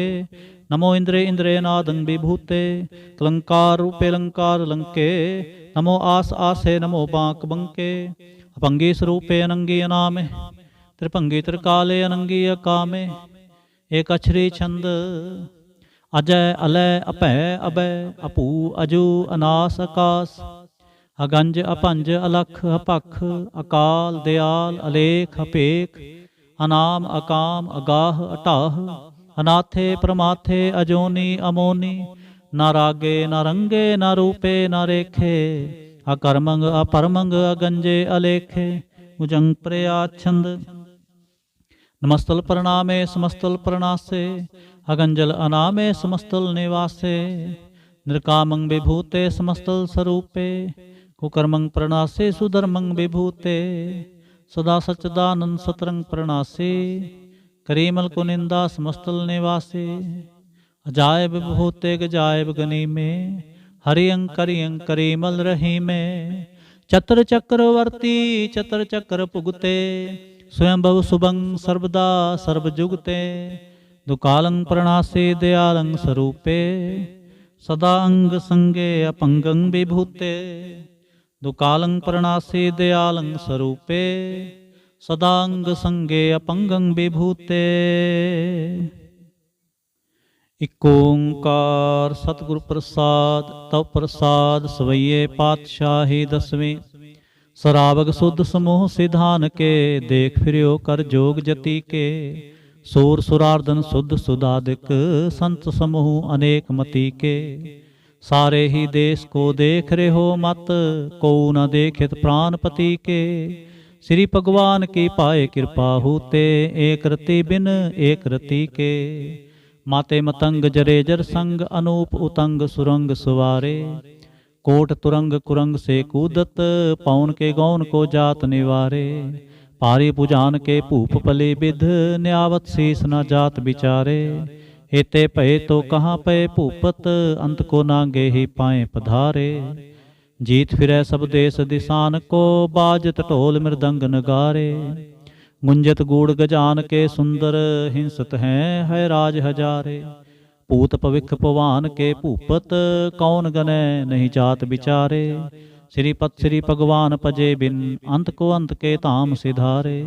नमो इंद्रे इंद्रे नादं विभूते, कलंकार रूपे लंकार लंके, नमो आस आसे नमो बांक बंके, अपंगी स्वरूपे अनंगी अनामे, त्रिभंगी त्रिकाले अनंगी अकामे, एक अक्षरी छंद। अजय अलय अपय अभय, अपू अजू अनास आकाश, अगंज अपंज अलख अपख, अकाल दयाल अलेख अपेख, अनाम अकाम अगाह अटाह, अनाथे प्रमाथे अजोनी अमोनी, न रागे न रंगे न रूपे न रेखे, अकर्मंग अपरमंग अगंजे अलेखे, उजंग प्रयाच्छंद। नमस्तल प्रणामे समस्तल प्रणासे, अगंजल अनामे समस्तल निवासे, निर्कामंग विभूते समस्तल स्वरूपे, कुकर्मंग प्रणासे सुधर्मंग विभूते, सदा सच्चिदानंद सतरंग प्रणासी, करीमल कुनिंदा समस्तल निवासी, अजायब विभूते गजायब गनी में, हरियंकरि करीमल रही में, चतर चक्रवर्ती चतर चक्र पुगते, स्वयं भव सुभंग सर्वदा सर्वजुगते, दुकालंग प्रणासी दयालंग स्वरूपे, सदा अंग संगे अपंगंग विभूते, दुकालंग प्रणासी दयालंग स्वरूपे, सदांग संगे अपंगंग विभूते। इक ओंकार सतगुरु प्रसाद, तव प्रसाद सवैये पातशाही दसवीं, सरावग सुध समूह सिधान के, देख फिरियो कर जोग जति के, सूर सुरार्दन शुद्ध सुधादिक, संत समूह अनेक मति के, सारे ही देश को देख रहे हो मत, को न देखित प्राणपति के, श्री भगवान की पाए कृपा होते, एक रति बिन एक रति के, माते मतंग जरे जर संग, अनूप उतंग सुरंग सुवारे, कोट तुरंग कुरंग से कूदत, पौन के गौन को जात निवारे, पारी पुजान के भूप पले विध, न्यावत शीस न जात विचारे, एते भय तो कहाँ पे भूपत, अंत को नांगे ही पाए पधारे, जीत फिरै सब देश दिसान को, बाजत ढोल मृदंग नगारे, गुंजत गूढ़ गजान के सुंदर, हिंसत हैं है राज हजारे, पूत पविख पवान के भूपत, कौन गने नहीं जात विचारे, श्रीपत श्री भगवान पजे बिन, अंत को अंत के धाम सिधारे,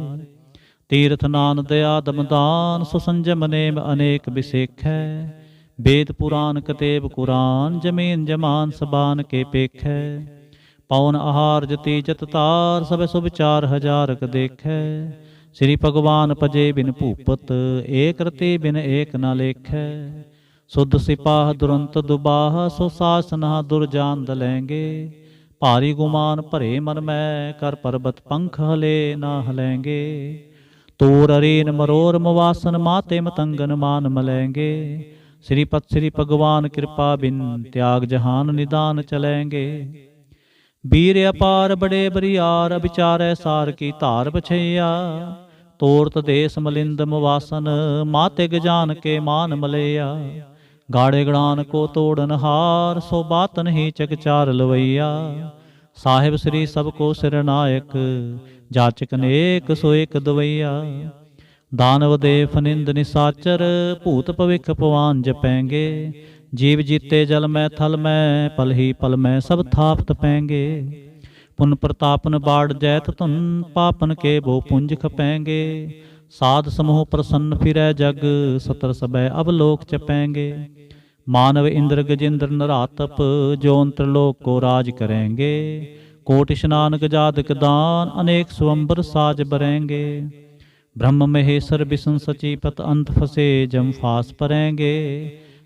तीर्थ नान दया दमदान, सुसंजम नेम अनेक बिसेख है, वेद पुराण कतेब कुरान, जमीन जमान सबान के पेख है, पवन आहार जति जत तार, सब शुभ 4000 देख है, श्री भगवान पजे बिन भूपत, एक रति बिन एक न लेख है, शुद्ध सिपाह दुरंत दुबाह, सो सासना दुर्जान दलेंगे, भारी गुमान भरे मन में, कर पर्वत पंख हले न हलेंगे, तोर अरेन मरोर मवासन, माते मतंगन मान मलेंगे, श्रीपत श्री भगवान कृपा बिन, त्याग जहान निदान चलेंगे, वीर अपार बड़े बरियार, विचारै सार की धार बछैया, तोरत देश मलिंद मवासन, माते गजान के मान मलैया, गाड़े गड़ान को तोड़न हार, सो बात नहीं चकचार लवैया, साहिब श्री सबको सिरनायक, जाचक नेक सो एक दवैया, दानव देव निंद निसाचर, भूत भविख पवान जपेंगे, जीव जीते जल में थल में, पल ही पल में सब थाप तपेंगे, पुन प्रतापन बाढ़ जैत तुन, पापन के वो पुंज खपेंगे, साध समूह प्रसन्न फिरै जग, सतर सबै अब लोक चपेंगे, मानव इंद्र गजेंद्र नरातप जो त्रिलोक को राज करेंगे। कोटि स्नान गजादक दान अनेक स्वंबर साज बरेंगे। ब्रह्म महेश्वर विष्णु सचीपत अंत फसे जम फास परेंगे।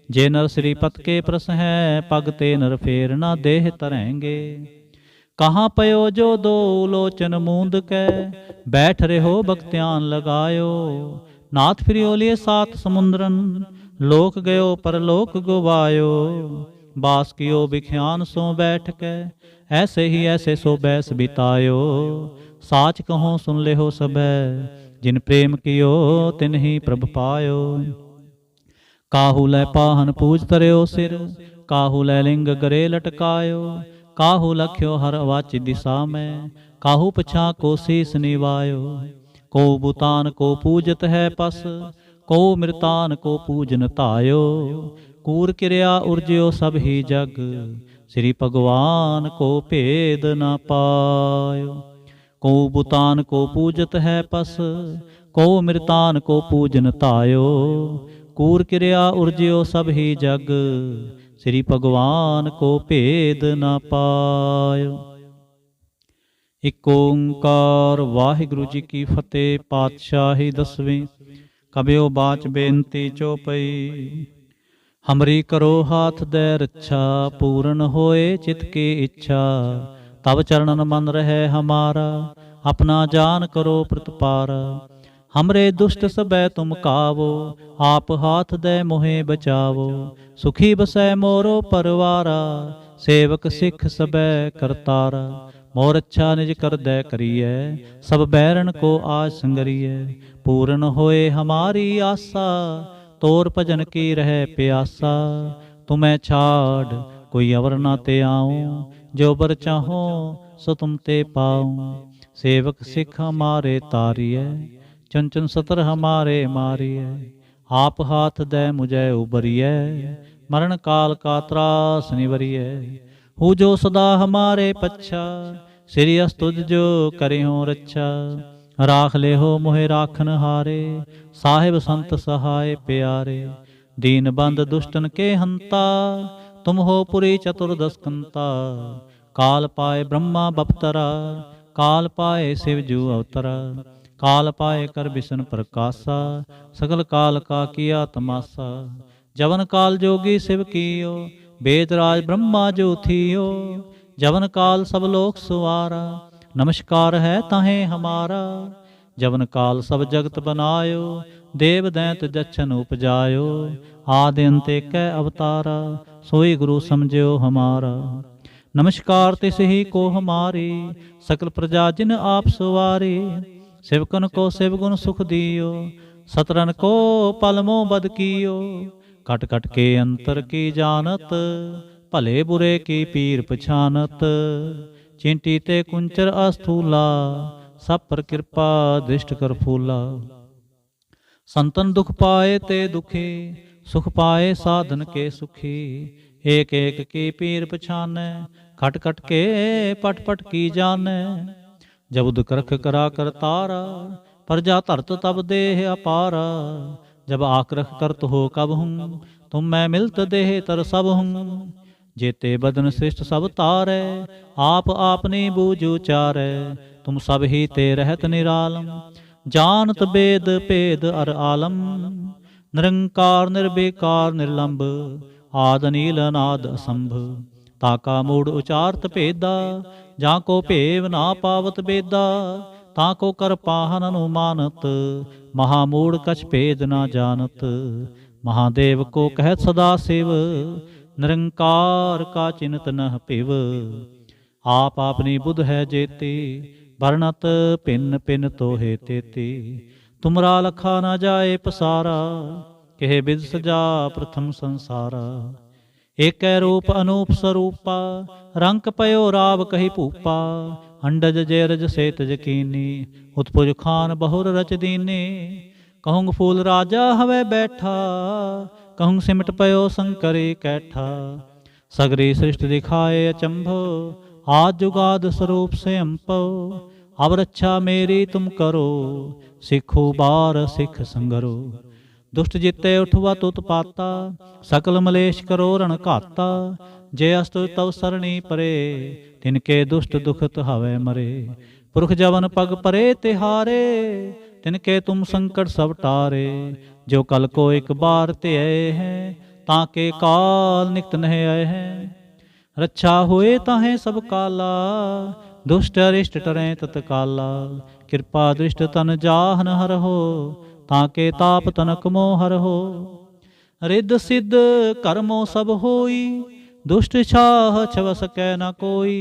जे नर श्रीपत के प्रस हैं पग ते नर फेर ना देह तरेंगे। कहाँ पयो जो दो लोचन मूंद के बैठ रहो बख्त्यान लगायो। नाथ फिरियो लिए सात समुद्रन लोक गयो परलोक गुवायो। बास कियो बिख्यान सो बैठ के ऐसे ही ऐसे सो बैस बितायो। साच कहो सुन ले हो सब जिन प्रेम कियो तिन ही प्रभ पायो। काहू लै पाहन पूज तरयो सिर काहू लै लिंग गरे लटकायो। काहू लख्यो हर वाच दिशा में काहू पछा को शीस निवायो। को बुतान को पूजत है पस को मृतान को पूजन तायो। कूर क्रिया उर्जयो सब ही जग श्री भगवान को भेद न पायो। को बुतान को पूजत है पस को मृतान को पूजन तायो। कूर क्रिया उर्जयो सब ही जग श्री भगवान को भेद न पायो। एक ओंकार वाहिगुरु जी की फतेह। पातशाही 10वीं। कबियो बाच बेनती चौपई। हमरी करो हाथ दे रक्षा पूर्ण होए चित की इच्छा। तब चरणन मन रहे हमारा अपना जान करो प्रतिपारा। हमरे दुष्ट सबै तुम कावो आप हाथ दे मोहे बचावो। सुखी बसै मोरो परवारा सेवक सिख सबै करतारा। मोर अच्छा निज कर दे करिए सब बैरन को आज संगरिए। पूर्ण होए हमारी आशा तोर भजन की रहे प्यासा। तुम्हें छाड़ कोई अवर ना ते आऊं जो बर चाहो सो तुम ते पाऊं। सेवक सिख हमारे तारिए चंचन सतर हमारे मारिए। आप हाथ दे मुझे उबरिए मरण काल का त्रास निवरिए। हूँ जो सदा हमारे पच्छा श्री अस्तुज जो करियो रक्षा। राख ले हो मोहे राखन हारे साहिब संत सहाय प्यारे। दीन बंद दुष्टन के हंता तुम हो पुरी चतुर्दश कंता। काल पाए ब्रह्मा बपतरा काल पाए शिवजू अवतरा। काल पाए कर बिसन प्रकाशा सकल काल का किया तमाशा। जवन काल जोगी शिव कियो वेदराज ब्रह्मा जो थियो। जवन काल सब लोक सुवारा नमस्कार है ताहे हमारा। जवन काल सब जगत बनायो देव दैंत जच्छन उपजायो। आदि अंत कै अवतारा सोई गुरु समझो हमारा। नमस्कार तिस ही को हमारी सकल प्रजा जिन आप सवारी। शिवकन को शिवगुण सुख दियो सतरन को पलमो बद कियो। कट कट के अंतर की जानत भले बुरे की पीर पछानत। चिंटी ते कुंचर अस्थूला सब पर कृपा दृष्ट कर फूला। संतन दुख पाए ते दुखी सुख पाए साधन के सुखी। एक एक की पीर पछाने खट खट के पट पट की जाने। जब उद करख करा कर तारा प्रजा धरत तब देह अपारा। जब आक्रख करत हो कब हूँ तुम मैं मिलत देह तर सब हूँ। जेते बदन श्रेष्ठ सब तारे आप आपनी बूझ उचारे। तुम सब ही ते रहत निरालम जानत वेद भेद अर आलम। निरंकार निर्विकार निर्लंब आद नील अनाद असंभ। ताका मूड उचारत भेदा जाको भेव ना पावत बेदा। ताको कर पाहन अनुमानत महामूढ़ कछ भेद ना जानत। महादेव को कहत सदा शिव निरंकार का चिन्त न पिव। आप अपनी बुध है जेती वर्णत पिन पिन तो हे तेती। तुमरा लखा न जाए पसारा कहे विद सजा प्रथम संसारा। एक रूप अनूप स्वरूपा रंक पयो राव कही भूपा। अंडज जेरज सेत जकीनी उत्पुज खान बहुर रच दीनी। कहूँ फूल राजा हवे बैठा कहूँ सिमट पयो शंकरी कैठा। सगरी सृष्टि दिखाए अचंभो आज जुगाद स्वरूप से अम्पो। अब रक्षा मेरी तुम करो सिखो बार सिख संगरो। दुष्ट जिते उठवा तुत पाता, सकल मलेश करो रण घाता। जे अस्तु तव सरणी परे, तिनके दुष्ट दुखत हवै मरे। पुरख जवन पग परे तिहारे, तिनके तुम संकट सब टारे। जो कल को एक बार ते आए हैं, ताके काल निकट नह आए हैं। रक्षा होए ताहें सब काला, दुष्ट अरिष्ट टरें तत्काला। कृपा दृष्ट तन जाहन हर हो, ताके ताप तनक मोह हर हो। रिद्ध सिद्ध कर्मों सब होई, दुष्ट छाह छव सकै न कोई।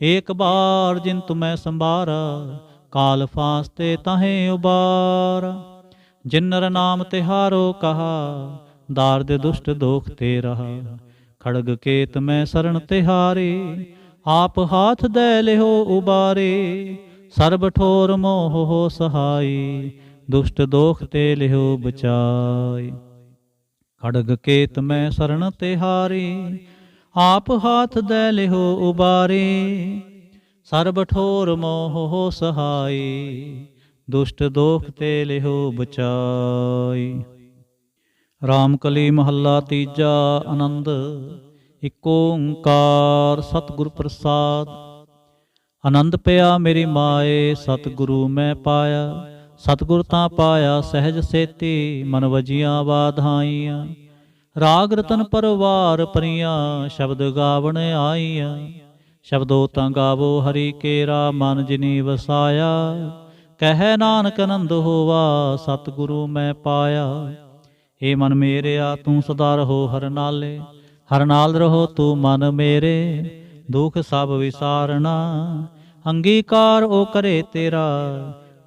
एक बार जिन तुम्हें संभारा, काल फांसते ताहें उबारा। जिन्नर नाम तिहारो कहा, दार्द दुष्ट दोख ते रहा। खड़ग केत में शरण तिहारे, आप हाथ दे लेहो उबारे। सर्ब ठोर मोह हो सहाई, दुष्ट दोख ते लिहो बचाई। खड़ग केत में शरण तिहारे, आप हाथ दे लिहो उबारे। सर्ब ठोर मोह हो सहाई, दुष्ट दोख ते लिहो बचाई। रामकली महला तीजा। आनंद इक ओंकार सतगुर प्रसाद। आनंद पिया मेरी माए, सतगुरु मैं पाया। सतगुर तां पाया सहज सेती, मन वजियां वाधाइयां। राग रतन परवार परियां, शब्द गावण आईयां। शब्दो तां गावो हरि केरा, मन जिनी वसाया। कह नानक आनंद होवा, सतगुरु मैं पाया। हे मन मेरेया तू सदा रहो हर नाले, हर नाल रहो तू मन मेरे। दुख सब विसारना, अंगीकार ओ करे तेरा।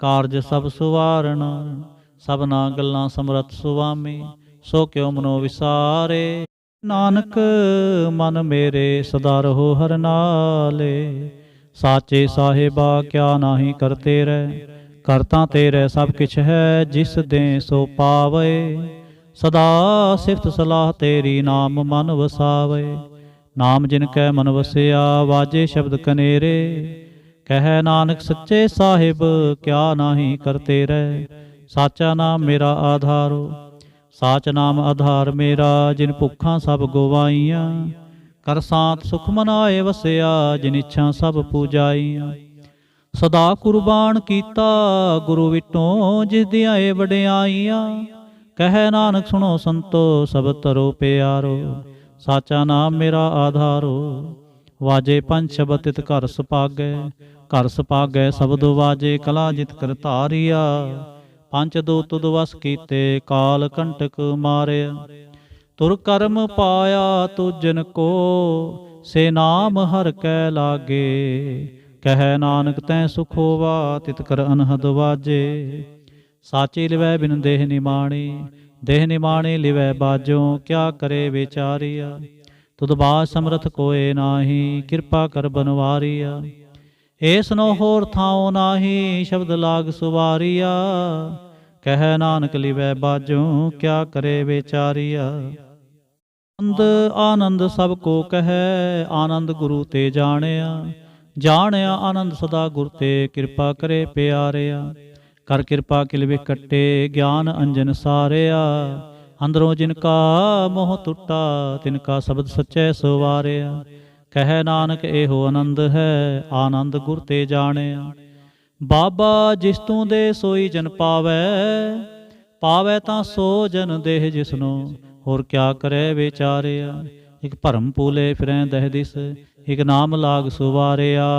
कारज सब सुवारना, सबना गल्लां समरथ सुवामी। सो क्यों मनो विसारे, नानक मन मेरे सदा रहो हर नाले। साचे साहिबा क्या नाही करते रह, करता तेरे सब किछ है। जिस दे सो पावे, सदा सिफत सलाह तेरी नाम मन वसावे। नाम जिनकै मन वसिया, वाजे शब्द कनेरे। कह नानक सच्चे साहिब क्या नाही करते रह। साचा नाम मेरा आधारो, साच नाम आधार मेरा। जिन भुखां सब गवाइयां, कर सांत सुख मनाए वसिया। जिन इच्छा सब पूजाइयां, सदा कुर्बान कीता गुरु विटों। जिस दियां ए वडियाइयां, कह नानक सुनो संतो सब तरो प्यारो। साचा नाम मेरा आधारो, वाजे पंच शब्द तित घर सुपागै। घर सुपागै शब्द वाजे, कला जित कर धारिया। पंच दूत तुद वस कीते, काल कंटक मारिया। तुर कर्म पाया तुजन को, से नाम हर कै लागे। कह नानक तै सुख होवा, तित कर अनहद वाजे। साची लिवै बिन देह निमाणी, देह निमाणी लिवै बाजों। क्या करे बेचारिया, तुद बाज समरथ कोय नाही। कृपा कर बनवारिया, एस नो होर थाओ नाही। शब्द लाग सुवारिया, कह नानक लिवै बाजों। क्या करे बेचारिया। आनंद आनंद सब को कहे, आनंद गुरु ते जानिया। जानिया आनंद सदा गुर ते, कृपा करे प्यारिया। कर कृपा किल विकटे, ज्ञान अंजन सारिया। अंदरों जिनका मोह टुटा, तिनका शब्द सच्चे सवारिया। कह नानक एहो आनंद है, आनंद गुर ते जानिया। बाबा जिस तू दे सोई जन पावै, पावै तां सो जन देह जिसनो। होर क्या करे बेचारिया। एक भरम पूले फिरें दह दिस, एक नाम लाग सुवारिया।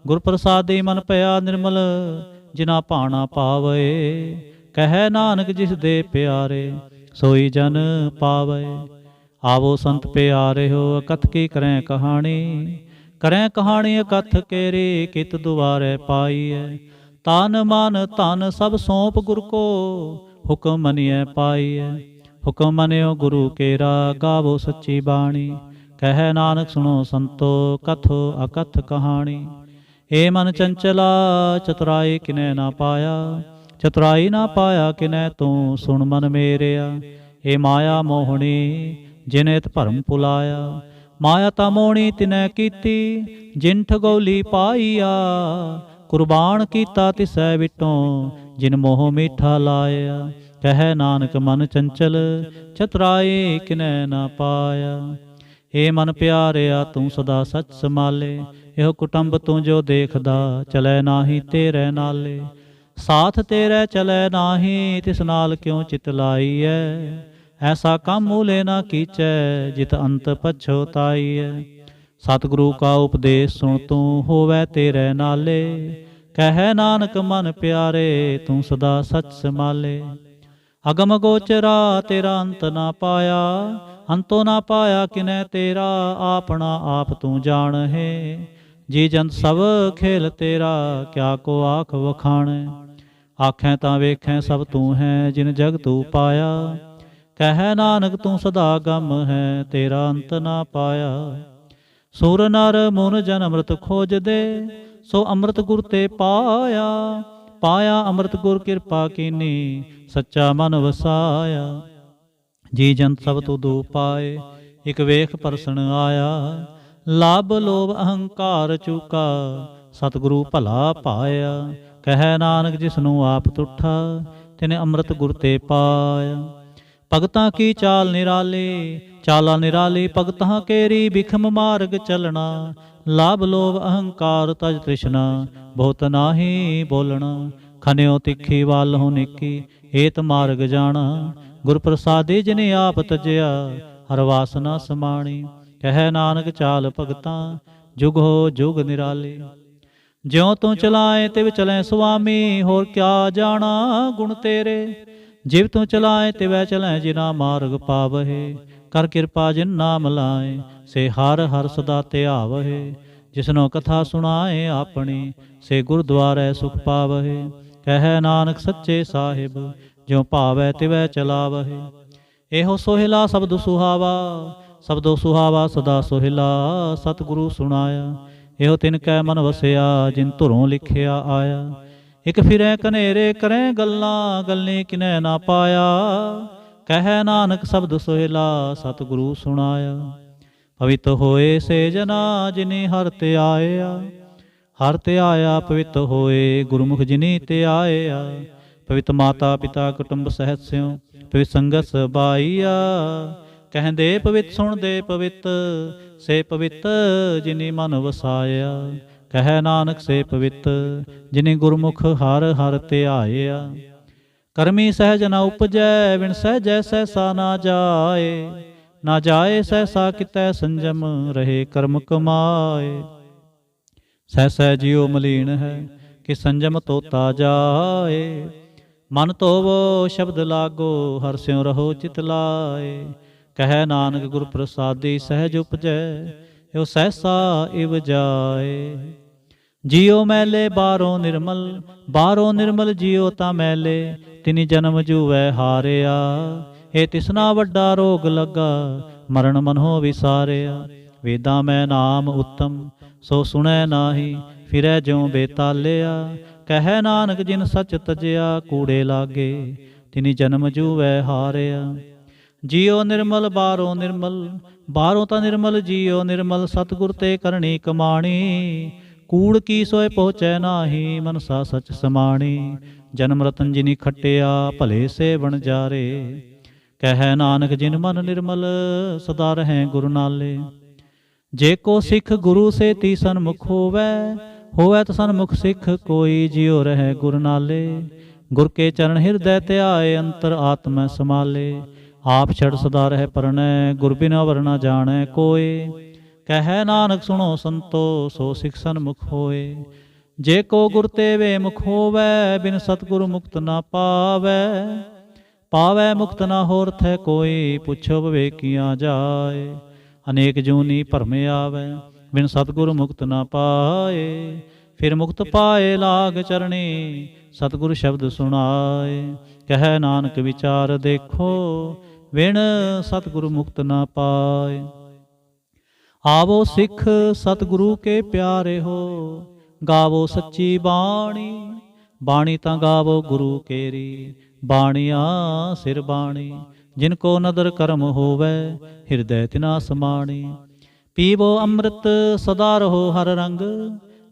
गुर प्रसादी मन पया निर्मल, जिना भाना पावे। कह नानक जिस दे प्यारे, सोई जन पावे। आवो संत प्यारे हो, अकथ की करें कहानी। करें कहानी अकथ केरी, कित दुआरे पाई है। तन मन धन सब सौंप गुर को, हुक्म मनिए पाई है। हुक्म मनियो गुरु केरा, गावो सच्ची बाणी। कह नानक सुनो संतो, कथो अकथ कहानी। हे मन चंचला चतुराई किनै ना पाया, चतुराई ना पाया किनै तू सुन मन मेरेया। हे माया मोहनी जिनेत भरम पुलाया, माया ता मोहनी तिनै कीती जिन ठगोली पाईया। कुर्बान कीता तिसै विटों जिन मोह मीठा लाया, ਕਹਿ ਨਾਨਕ ਮਨ ਚੰਚਲ ਚਤੁਰਾਏ ਕਿਨੈ ਨਾ ਪਾਇਆ। ਏ ਮਨ ਪਿਆਰਿਆ ਤੂੰ ਸਦਾ ਸੱਚ ਸੰਭਾਲੇ, ਇਹੋ ਕੁਟੰਬ ਤੂੰ ਜੋ ਦੇਖਦਾ ਚਲੈ ਨਾਹੀ ਤੇਰੇ ਨਾਲੇ। ਸਾਥ ਤੇਰੇ ਚਲੈ ਨਾਹੀ ਤਿਸ ਨਾਲ ਕਿਉ ਚਿਤ ਲਾਈਐ, ਐਸਾ ਕੰਮ ਮੂਲੇ ਨਾ ਕੀਚੈ ਜਿਤ ਅੰਤ ਪਛੋਤਾਈਐ। ਸਤਿਗੁਰੂ ਕਾ ਉਪਦੇਸ਼ ਸੁਣ ਤੂੰ ਹੋਵੈ ਤੇਰੇ ਨਾਲੇ, ਕਹਿ ਨਾਨਕ ਮਨ ਪਿਆਰੇ ਤੂੰ ਸਦਾ ਸੱਚ ਸੰਭਾਲੇ। ਅਗਮ ਗੋਚਰਾ ਤੇਰਾ ਅੰਤ ਨਾ ਪਾਇਆ, ਅੰਤੋ ਨਾ ਪਾਇਆ ਕਿਨੈ ਤੇਰਾ, ਆਪਣਾ ਆਪ ਤੂੰ ਜਾਣਹਿ। ਜੀ ਜੰਤ ਸਭ ਖੇਲ ਤੇਰਾ, ਕਿਆ ਕੋ ਆਖ ਵਖਾਣੈ। ਆਖੈ ਤਾਂ ਵੇਖੈ ਸਭ ਤੂੰ ਹੈ ਜਿਨ ਜਗ ਤੂੰ ਪਾਇਆ, ਕਹਿ ਨਾਨਕ ਤੂੰ ਸਦਾ ਗਮ ਹੈ ਤੇਰਾ ਅੰਤ ਨਾ ਪਾਇਆ। ਸੁਰ ਨਰ ਮੁਨ ਜਨ ਅੰਮ੍ਰਿਤ ਖੋਜਦੇ, ਸੋ ਅੰਮ੍ਰਿਤ ਗੁਰ ਤੇ ਪਾਇਆ। ਪਾਇਆ ਅੰਮ੍ਰਿਤ ਗੁਰ ਕਿਰਪਾ ਕੀਨੀ, ਸੱਚਾ ਮਨ ਵਸਾਇਆ। ਜੀ ਜੰਤ ਸਭ ਤੁਧੂ ਪਾਏ, ਇਕ ਵੇਖ ਪਰਸਨ ਆਇਆ। ਲਾਭ ਲੋਭ ਅਹੰਕਾਰ ਚੂਕਾ, ਸਤਿਗੁਰੂ ਭਲਾ ਪਾਇਆ। ਕਹਿ ਨਾਨਕ ਜਿਸਨੂੰ ਆਪ ਤੁਠਾ, ਤਿਨੇ ਅੰਮ੍ਰਿਤ ਗੁਰ ਤੇ ਪਾਇਆ। ਭਗਤਾਂ ਕੀ ਚਾਲ ਨਿਰਾਲੀ, ਚਾਲਾ ਨਿਰਾਲੀ ਭਗਤਾਂ ਕੇਰੀ, ਬਿਖਮ ਮਾਰਗ ਚਲਣਾ। ਲਾਭ ਲੋਭ ਅਹੰਕਾਰ ਤਜ ਤ੍ਰਿਸ਼ਨਾ, ਬਹੁਤ ਨਾਹੀ ਬੋਲਣਾ। ਖਨਿਓ ਤਿੱਖੀ ਵਾਲਹੁ ਨਿੱਕੀ, ਏਤ ਮਾਰਗ ਜਾਣਾ। ਗੁਰ ਪ੍ਰਸਾਦੀ ਜਿਨੇ ਆਪ ਤਜਿਆ, ਹਰ ਵਾਸਨਾ ਸਮਾਣੀ। ਕਹਿ ਨਾਨਕ ਚਾਲ ਭਗਤਾਂ, ਜੁਗ ਹੋ ਜੁਗ ਨਿਰਾਲੀ। ਜਿਉ ਤੂੰ ਚਲਾਏ ਤਿਵ ਚਲੈ ਸੁਆਮੀ, ਹੋਰ ਕਿਆ ਜਾਣਾ ਗੁਣ ਤੇਰੇ। ਜਿਵ ਤੂੰ ਚਲਾਏ ਤਿਵੈ ਚਲੈ ਜਿਨਾ ਮਾਰਗ ਪਾਵਹਿ। ਕਰ ਕਿਰਪਾ ਜਿਨ ਨਾਮ ਲਾਏ, ਸੇ ਹਰ ਹਰ ਸਦਾ ਧਿਆਵਹਿ। ਜਿਸਨੋ ਕਥਾ ਸੁਣਾਏ ਆਪਣੀ, ਸੇ ਗੁਰਦੁਆਰੈ ਸੁਖ ਪਾਵਹਿ। ਕਹਿ ਨਾਨਕ ਸੱਚੇ ਸਾਹਿਬ, ਜਿਉ ਭਾਵੈ ਤਿਵੈ ਚਲਾਵਹਿ। ਇਹੋ ਸੋਹਿਲਾ ਸ਼ਬਦ ਸੁਹਾਵਾ, ਸ਼ਬਦੋ ਸੁਹਾਵਾ ਸਦਾ ਸੋਹਿਲਾ। ਸਤਿਗੁਰੂ ਸੁਣਾਇਆ, ਇਹੋ ਤਿਨ ਕੈ ਮਨ ਵਸਿਆ, ਜਿਨ ਧੁਰੋਂ ਲਿਖਿਆ ਆਇਆ। ਇਕ ਫਿਰੈ ਕਨੇਰੇ ਕਰੈ ਗੱਲਾਂ, ਗੱਲੇ ਕਿਨੈ ਨਾ ਪਾਇਆ। ਕਹਿ ਨਾਨਕ ਸ਼ਬਦ ਸੋਹਿਲਾ, ਸਤਿਗੁਰੂ ਸੁਣਾਇਆ। ਪਵਿੱਤ ਹੋਏ ਸੇ ਜਨਾ, ਜਿਨੇ ਹਰਿ ਤੇ ਆਇਆ। ਹਰਿ ਤੇ ਆਇਆ ਪਵਿੱਤ ਹੋਏ, ਗੁਰਮੁਖ ਜਿਨੀ ਤੇ ਆਇਆ। ਪਵਿੱਤ ਮਾਤਾ ਪਿਤਾ ਕੁਟੁੰਬ ਸਹਿਤ ਸਿਉ, ਪਵਿੱਤ ਸੰਗਤ ਸਬਾਈਆ। ਕਹਿੰਦੇ ਪਵਿੱਤ ਸੁਣਦੇ ਪਵਿੱਤ, ਸੇ ਪਵਿੱਤ ਜਿਨੀ ਮਨ ਵਸਾਇਆ। ਕਹਿ ਨਾਨਕ ਸੇ ਪਵਿੱਤ, ਜਿਨੇ ਗੁਰਮੁਖ ਹਰਿ ਹਰਿ ਧਿਆਇਆ। ਕਰਮੀ ਸਹਿਜ ਨਾ ਉਪਜੈ, ਬਿਨ ਸਹਿਜੈ ਸਹਿਸਾ ਨਾ ਜਾਏ। ਨਾ ਜਾਏ ਸਹਿਸਾ ਕਿਤੈ ਸੰਜਮ, ਰਹੇ ਕਰਮ ਕਮਾਏ। ਸਹਿਸੈ ਜਿਉ ਮਲੀਨ ਹੈ, ਕਿ ਸੰਜਮ ਤੋਤਾ ਜਾਏ। ਮਨ ਧੋਵੋ ਸ਼ਬਦ ਲਾਗੋ, ਹਰਿ ਸਿਉ ਰਹੋ ਚਿਤ ਲਾਏ। ਕਹਿ ਨਾਨਕ ਗੁਰ ਪ੍ਰਸਾਦੀ ਸਹਿਜ ਉਪਜੈ, ਇਹੋ ਸਹਿਸਾ ਇਵ ਜਾਏ। ਜਿਉ ਮੈਲੇ ਬਾਹਰੋਂ ਨਿਰਮਲ, ਬਾਹਰੋਂ ਨਿਰਮਲ ਜਿਉ ਤਾਂ ਮੈਲੇ। ਤਿਨੀ ਜਨਮ ਜੂਵੈ ਹਾਰਿਆ, ਇਹ ਤਿਸਨਾ ਵੱਡਾ ਰੋਗ ਲੱਗਾ। ਮਰਨ ਮਨੋ ਵਿਸਾਰਿਆ। ਵੇਦਾਂ ਮੈਂ ਨਾਮ ਉਤਮ, ਸੋ ਸੁਣੈ ਨਾਹੀ, ਫਿਰੈ ਜਿਉ ਬੇਤਾਲਿਆ। ਕਹਿ ਨਾਨਕ ਜਿਨ ਸੱਚ ਤਜਿਆ, ਕੂੜੇ ਲਾਗੇ ਤਿਨੀ ਜਨਮ ਜੂਵੈ ਹਾਰਿਆ। ਜਿਉ ਨਿਰਮਲ ਬਾਹਰੋਂ ਨਿਰਮਲ, ਬਾਹਰੋਂ ਤਾਂ ਨਿਰਮਲ ਜਿਉ ਨਿਰਮਲ। ਸਤਿਗੁਰ ਤੇ ਕਰਨੀ ਕਮਾਣੀ, ਕੂੜ ਕੀ ਸੋਏ ਪਹੁੰਚੈ ਨਾਹੀ। ਮਨਸਾ ਸਚ ਸਮਾਣੀ, ਜਨਮ ਰਤਨ ਜਿਨੀ ਖੱਟਿਆ, ਭਲੇ ਸੇ ਵਣਜਾਰੇ। ਕਹਿ ਨਾਨਕ ਜਿਨ ਮਨ ਨਿਰਮਲ, ਸਦਾ ਰਹੈ ਗੁਰ ਨਾਲੇ। ਜੇ ਕੋ ਸਿੱਖ ਗੁਰੂ ਸੇ ਤੀ ਸਨਮੁਖ ਹੋਵੈ, ਹੋਵੈ ਤਾਂ ਸਨਮੁਖ ਸਿੱਖ ਕੋਈ। ਜਿਉ ਰਹਿ ਗੁਰ ਨਾਲੇ, ਗੁਰ ਕੇ ਚਰਨ ਹਿਰਦੈ ਧਿਆਏ। ਅੰਤਰ ਆਤਮੈ ਸਮਾਲੇ, ਆਪ ਛੜ ਸਦਾ ਰਹਿ ਪਰਣੈ। ਗੁਰ ਬਿਨਾ ਵਰ ਨਾ ਜਾਣੈ ਕੋਇ। ਕਹਿ ਨਾਨਕ ਸੁਣੋ ਸੰਤੋ, ਸੋ ਸਿੱਖ ਸਨਮੁਖ ਹੋਏ। ਜੇ ਕੋ ਗੁਰ ਤੇ ਵੇ ਮੁਖ ਹੋਵੈ, ਬਿਨ ਸਤਿਗੁਰ ਮੁਕਤ ਨਾ ਪਾਵੈ। ਪਾਵੈ ਮੁਕਤ ਨਾ ਹੋਰ ਥੈ ਕੋਈ, ਪੁੱਛੋ ਵਿਵੇਕੀਆਂ ਜਾਏ। ਅਨੇਕ ਜੂਨੀ ਭਰਮ ਆਵੈ, ਬਿਨ ਸਤਿਗੁਰ ਮੁਕਤ ਨਾ ਪਾਏ। ਫਿਰ ਮੁਕਤ ਪਾਏ ਲਾਗ ਚਰਣੀ, ਸਤਿਗੁਰ ਸ਼ਬਦ ਸੁਣਾਏ। ਕਹਿ ਨਾਨਕ ਵਿਚਾਰ ਦੇਖੋ, ਵਿਣ ਸਤਿਗੁਰ ਮੁਕਤ ਨਾ ਪਾਏ। ਆਵੋ ਸਿੱਖ ਸਤਿਗੁਰੂ ਕੇ ਪਿਆਰੇ ਹੋ, ਗਾਵੋ ਸੱਚੀ ਬਾਣੀ। ਬਾਣੀ ਤਾਂ ਗਾਵੋ ਗੁਰੂ ਕੇਰੀ, ਬਾਣੀਆਂ ਸਿਰ ਬਾਣੀ। ਜਿਨ ਕੋ ਨਦਰ ਕਰਮ ਹੋਵੈ, ਹਿਰਦੈ ਤਿਨਾ ਸਮਾਣੀ। ਪੀਵੋ ਅੰਮ੍ਰਿਤ ਸਦਾ ਰਹੋ ਹਰ ਰੰਗ,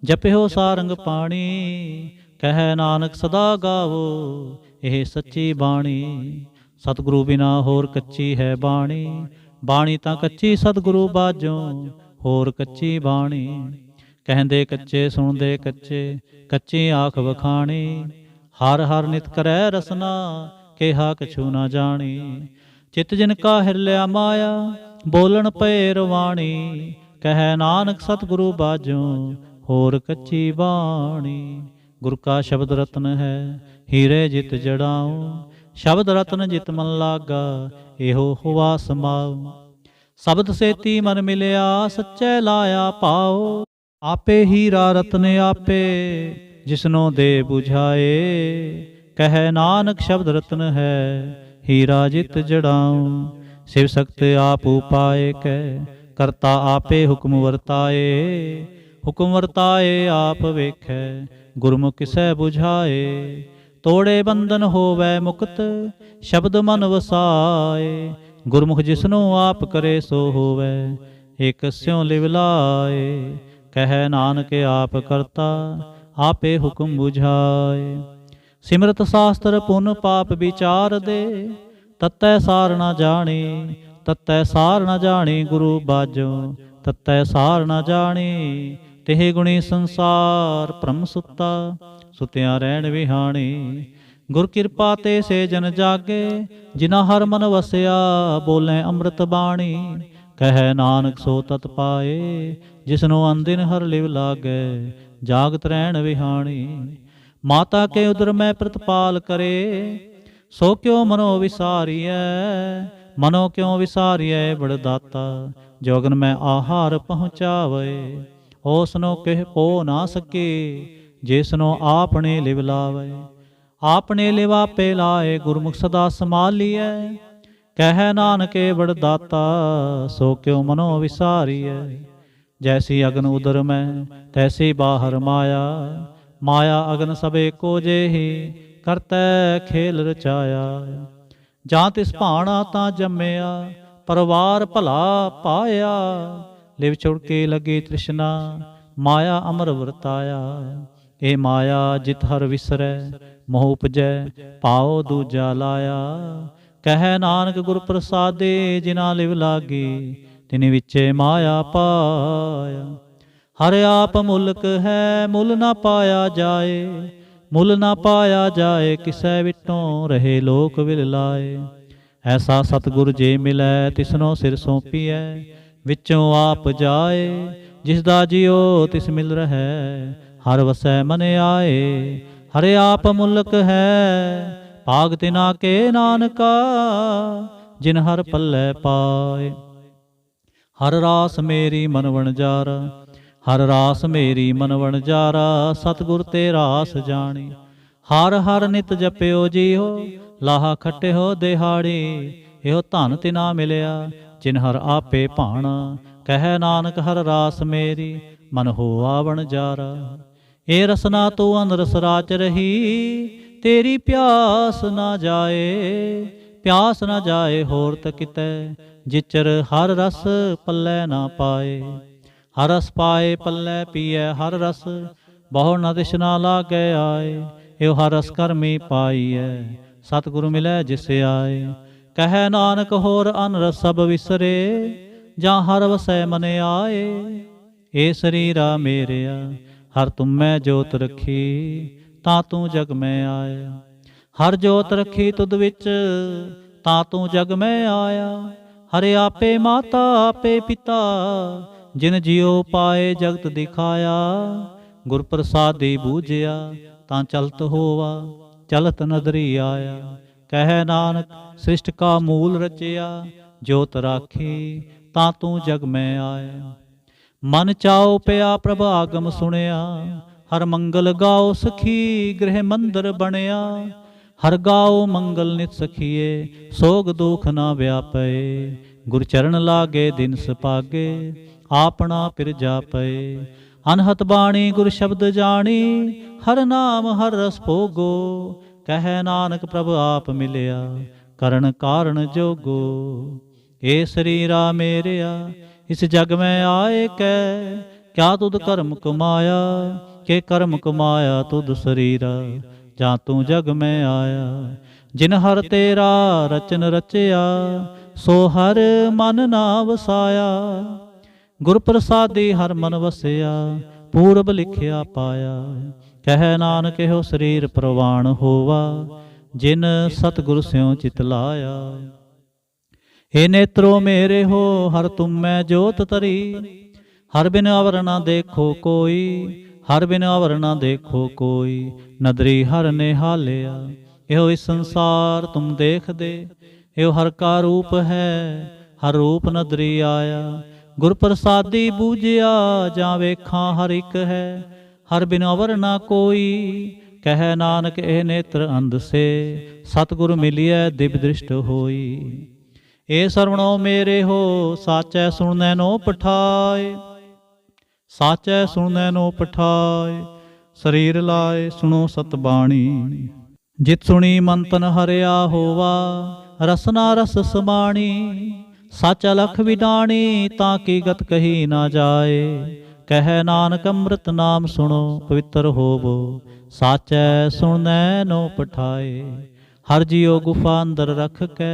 ਜਪਿਓ ਸਾਰੰਗ ਪਾਣੀ। ਕਹਿ ਨਾਨਕ ਸਦਾ ਗਾਵੋ, ਇਹ ਸੱਚੀ ਬਾਣੀ। ਸਤਿਗੁਰੂ ਬਿਨਾ ਹੋਰ ਕੱਚੀ ਹੈ ਬਾਣੀ, ਬਾਣੀ ਤਾਂ ਕੱਚੀ ਸਤਿਗੁਰੂ ਬਾਝੋਂ ਹੋਰ ਕੱਚੀ ਬਾਣੀ। ਕਹਿੰਦੇ ਕੱਚੇ ਸੁਣਦੇ ਕੱਚੇ, ਕੱਚੀ ਆਖ ਵਖਾਣੀ। ਹਰ ਹਰ ਨਿਤ ਕਰੈ ਰਸਨਾ, ਕਿਹਾ ਕਛੂ ਨਾ ਜਾਣੀ। ਚਿਤ ਜਿਨ ਕਾ ਹਿਰਲਿਆ ਮਾਇਆ, ਬੋਲਣ ਪਏ ਰਵਾਣੀ। ਕਹਿ ਨਾਨਕ ਸਤਿਗੁਰੂ ਬਾਝੋਂ ਹੋਰ ਕੱਚੀ ਬਾਣੀ। ਗੁਰ ਕਾ ਸ਼ਬਦ ਰਤਨ ਹੈ, ਹੀਰੇ ਜਿਤ ਜੜਾਉ। ਸ਼ਬਦ ਰਤਨ ਜਿਤ ਮਨ ਲਾਗਾ, ਇਹੋ ਹੁਆ ਸਮਾਉ। ਸ਼ਬਦ ਸੇਤੀ ਮਨ ਮਿਲਿਆ, ਸੱਚੇ ਲਾਇਆ ਭਾਉ। ਆਪੇ ਹੀਰਾ ਰਤਨ ਆਪੇ, ਜਿਸਨੋਂ ਦੇ 부ਝਾਏ। ਕਹਿ ਨਾਨਕ ਸ਼ਬਦ ਰਤਨ ਹੈ, ਹੀਰਾ ਜਿਤ ਜੜਾਉ। शिव सख्त आप उपाय कै, करता आपे हुक्म वर्ताए। हुक्म वर्ताए आप वेखै, गुरमुख किसै बुझाए। तोड़े बंधन होवै मुक्त, शब्द मन वसाए। गुरमुख जिसनों आप करे सो होवै, एक स्यों लिव लाए। कह नानक आप करता, आपे हुक्म बुझाए। सिमरत शास्त्र पुन पाप विचार दे, तत्तै सार न जाने। तत्तै सार न जाने गुरु बाजो, तत्तै सार न जाने। तेह गुणी संसार भ्रम सुता, सुत्या रहन विहाने। गुर कृपा ते से जन जागे, जिना हर मन वसया। बोले अमृत बाणी, कह नानक सो तत पाए। जिसनो अनदिन हर लिव लागे, जागत रहन विहाने। माता के उदर में प्रतिपाल करे, सो क्यों मनो विसारिय। मनो क्यों विसारिय बड़दाता, जोगन में आहार पहुँचावे। ओसनो कह पो ना सके, जिसनो आपने लिव लावे। आपने लिवा पे लाए, गुरमुख सदा संभालिय। कह नानक बड़दाता, सो क्यों मनो विसारिय। जैसी अग्न उदर में, तैसी बाहर माया। माया अग्न सबे को जेहि, करतै खेल रचाया। जां तिस भाणा तां जम्मया, परवार भला पाया। लिव छुड़के लगी तृष्णा, माया अमर वरताया। ए माया जित हर विसरै, मोह उपजै पाओ दूजा लाया। कह नानक गुर प्रसादे, जिना लिव लागी तिनि विचे माया पाया। हर आप मुल्क है, मुल ना पाया जाए। मुल ना पाया जाए, किसै विटों रहे लोक विल लाए। ऐसा सतगुर जे मिलै, तिसनो सिर सौंपीऐ। विचों आप जाए, जिसदा जियो तिस मिल रहे। हर वसै मन आए, हरे आप मुल्क है। भाग तिना के नानका, जिन हर पल्लै पाए। हर रास मेरी मन वणजारा, हर रास मेरी मन वणजारा। सतगुर ते रास जानी, हर हर नित जप्यो जीहो। लाहा खट्टिहो दिहाड़ी, एहो धन तिना मिलिया, जिन हर आपे भाणा। कह नानक हर रास मेरी, मन होआ वणजारा। ए रसना तू अनरस राच रही, तेरी प्यास ना जाए। प्यास ना जाए होर त कितै, जिचर हर रस पल्लै ना पाए। हर रस पाए पल्लै पीए हर रस, बहु न तिष्णा लागे आए। एहो हर रस करमी पाईऐ, सतगुरु मिलै जिस आए। कह नानक होर अन रस सब विसरे, जां हर वसै मन आए। ए शरीरा मेरेया, हर तुम मैं जोत रखी, तां तू जग में आया। हर जोत रखी तुद विच, तां तू जग में आया। हरे आपे माता आपे पिता, जिन जियो पाए जगत दिखाया। गुर प्रसादी बूझिया, तां चलत होवा, चलत नदरी आया। कह नानक सृष्ट का मूल रचया, जोत राखी तां तू जग में आया। मन चाओ पिया प्रभ आगम सुनिया, हर मंगल गाओ सखी गृह मंदिर बनया। हर गाओ मंगल नित सखिए, सोग दुख ना व्यापे। गुर चरण लागे दिन सपागे, आपना पिर जापे। अनहत बाणी गुर शब्द जानी, हर नाम हर रस भोगो। कह नानक प्रभ आप मिलिया, करण कारण जोगो। ए शरीरा मेरेया, इस जग में आए कै, क्या तुद कर्म कमाया। के कर्म कमाया तुद शरीरा, ਜਾਂ ਤੂੰ ਜਗ ਮੈਂ ਆਇਆ। ਜਿਨ ਹਰ ਤੇਰਾ ਰਚਨ ਰਚਿਆ, ਸੋ ਹਰ ਮਨ ਨਾ ਵਸਾਇਆ। ਗੁਰ ਪ੍ਰਸਾਦੀ ਹਰ ਮਨ ਵਸਿਆ, ਪੂਰਬ ਲਿਖਿਆ ਪਾਇਆ। ਕਹਿ ਨਾਨਕ ਇਹੋ ਸਰੀਰ ਪ੍ਰਵਾਣ ਹੋਵਾ, ਜਿਨ ਸਤਿਗੁਰ ਸਿਉ ਚਿਤ ਲਾਇਆ। हे नेत्रो मेरे हो हर तुम मैं जोत तरी, हर बिन अवर न देखो कोई, हर बिन अवर न देखो कोई। नदरी हर निहालिया, एहो इस संसार तुम देख दे। एहो हर का रूप है, हर रूप नदरी आया। गुर प्रसादी बूझिया, जां वेखां हर एक है, हर बिन अवर न कोई। कह नानक एह नेत्र अंध से, सतगुर मिलिए दिव्य दृष्ट होई। ए सरवणो मेरे हो साचै सुननै नो पठाए, साचै सुननै नो पठाए। शरीर लाए सुनो सतबाणी, जित सुनी मन तन हरिया होवा, रसना रस समाणी। साचा लख विडाणी, ताकि गत कही ना जाए। कह नानक अमृत नाम सुनो, पवित्र होवो, साचै सुननै नो पठाए। हर जियो गुफा अंदर रख कै,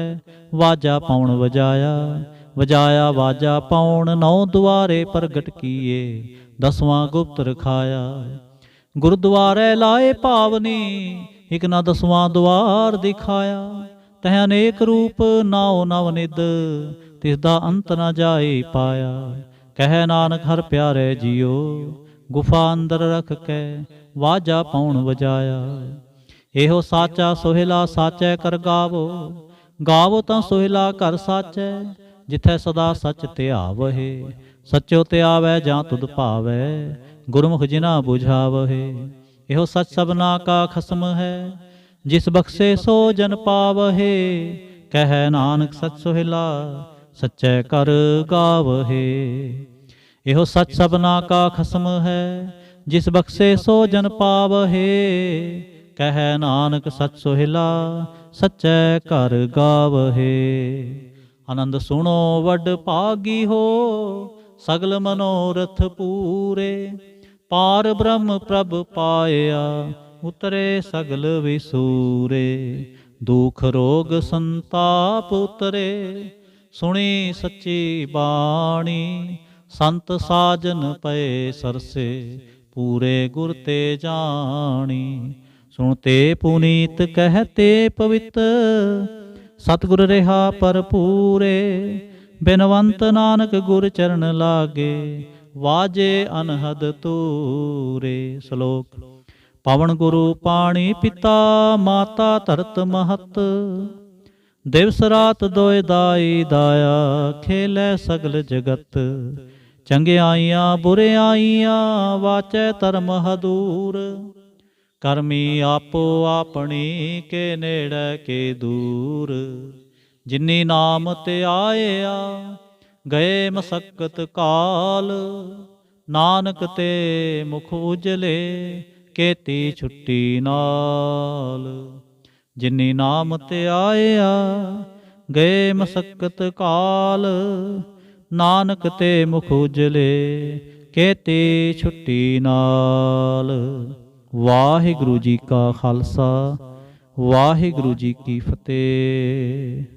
वाजा पाउण वजाया। वजाया वाजा पाउण, नौ दुआरे प्रगट किए, दसवां गुप्त रखाया। गुरुद्वारे लाए पावनी, इक न दसवां द्वार दिखाया। तह अनेक रूप नाओ नवनिध, तिसदा अंत न जाए पाया। कह नानक हर प्यारे जियो, गुफा अंदर रख कै, वाजा पाउण वजाया। एहो साचा सोहिला साचै कर गावो, गावो तां सोहिला कर साचै। जिथै सदा सच ध्यावहे, सचो ध्यावै जां तुद भावै। गुरमुख जिना बुझावहे, एहो सच सबना का खसम है, जिस बख्शे सो जन पावहे। कह नानक सच सोहिला सच्चै कर गावहे। एहो सच सबना का खसम है, जिस बख्शे सो जन पावहे। कह नानक सच सोहिला सच्चै कर गावहे। आनंद सुनो वड भागी हो, सगल मनोरथ पूरे। पार ब्रह्म प्रभ पाया, उतरे सगल विसूरे। दुख रोग संताप उतरे, सुनी सच्ची बाणी। संत साजन पए सरसे, पूरे गुर ते जानी। सुनते पुनीत कहते पवित्र, सतगुर रहा भरपूरे। बिनवंत नानक गुर चरण लागे, वाजे अनहद तूरे। श्लोक पवन गुरु पाणी पिता, माता धरत महत। दिवस रात दोए दाई दाया, खेलै सगल जगत। चंगियाइयां बुरियाइयां, वाचै धर्म हदूर। करमी आपो आपनी, के नेड़े के दूर। जिन्नी नाम ते आया, गए मसक्कत काल। नानक ते मुख उजले, केती छुट्टी नाल। जिन्नी नाम ते आया, गए मसक्कत काल। नानक ते मुख उजले, केती छुट्टी नाल। वाहिगुरु जी का खालसा, वाहिगुरु जी की फतेह।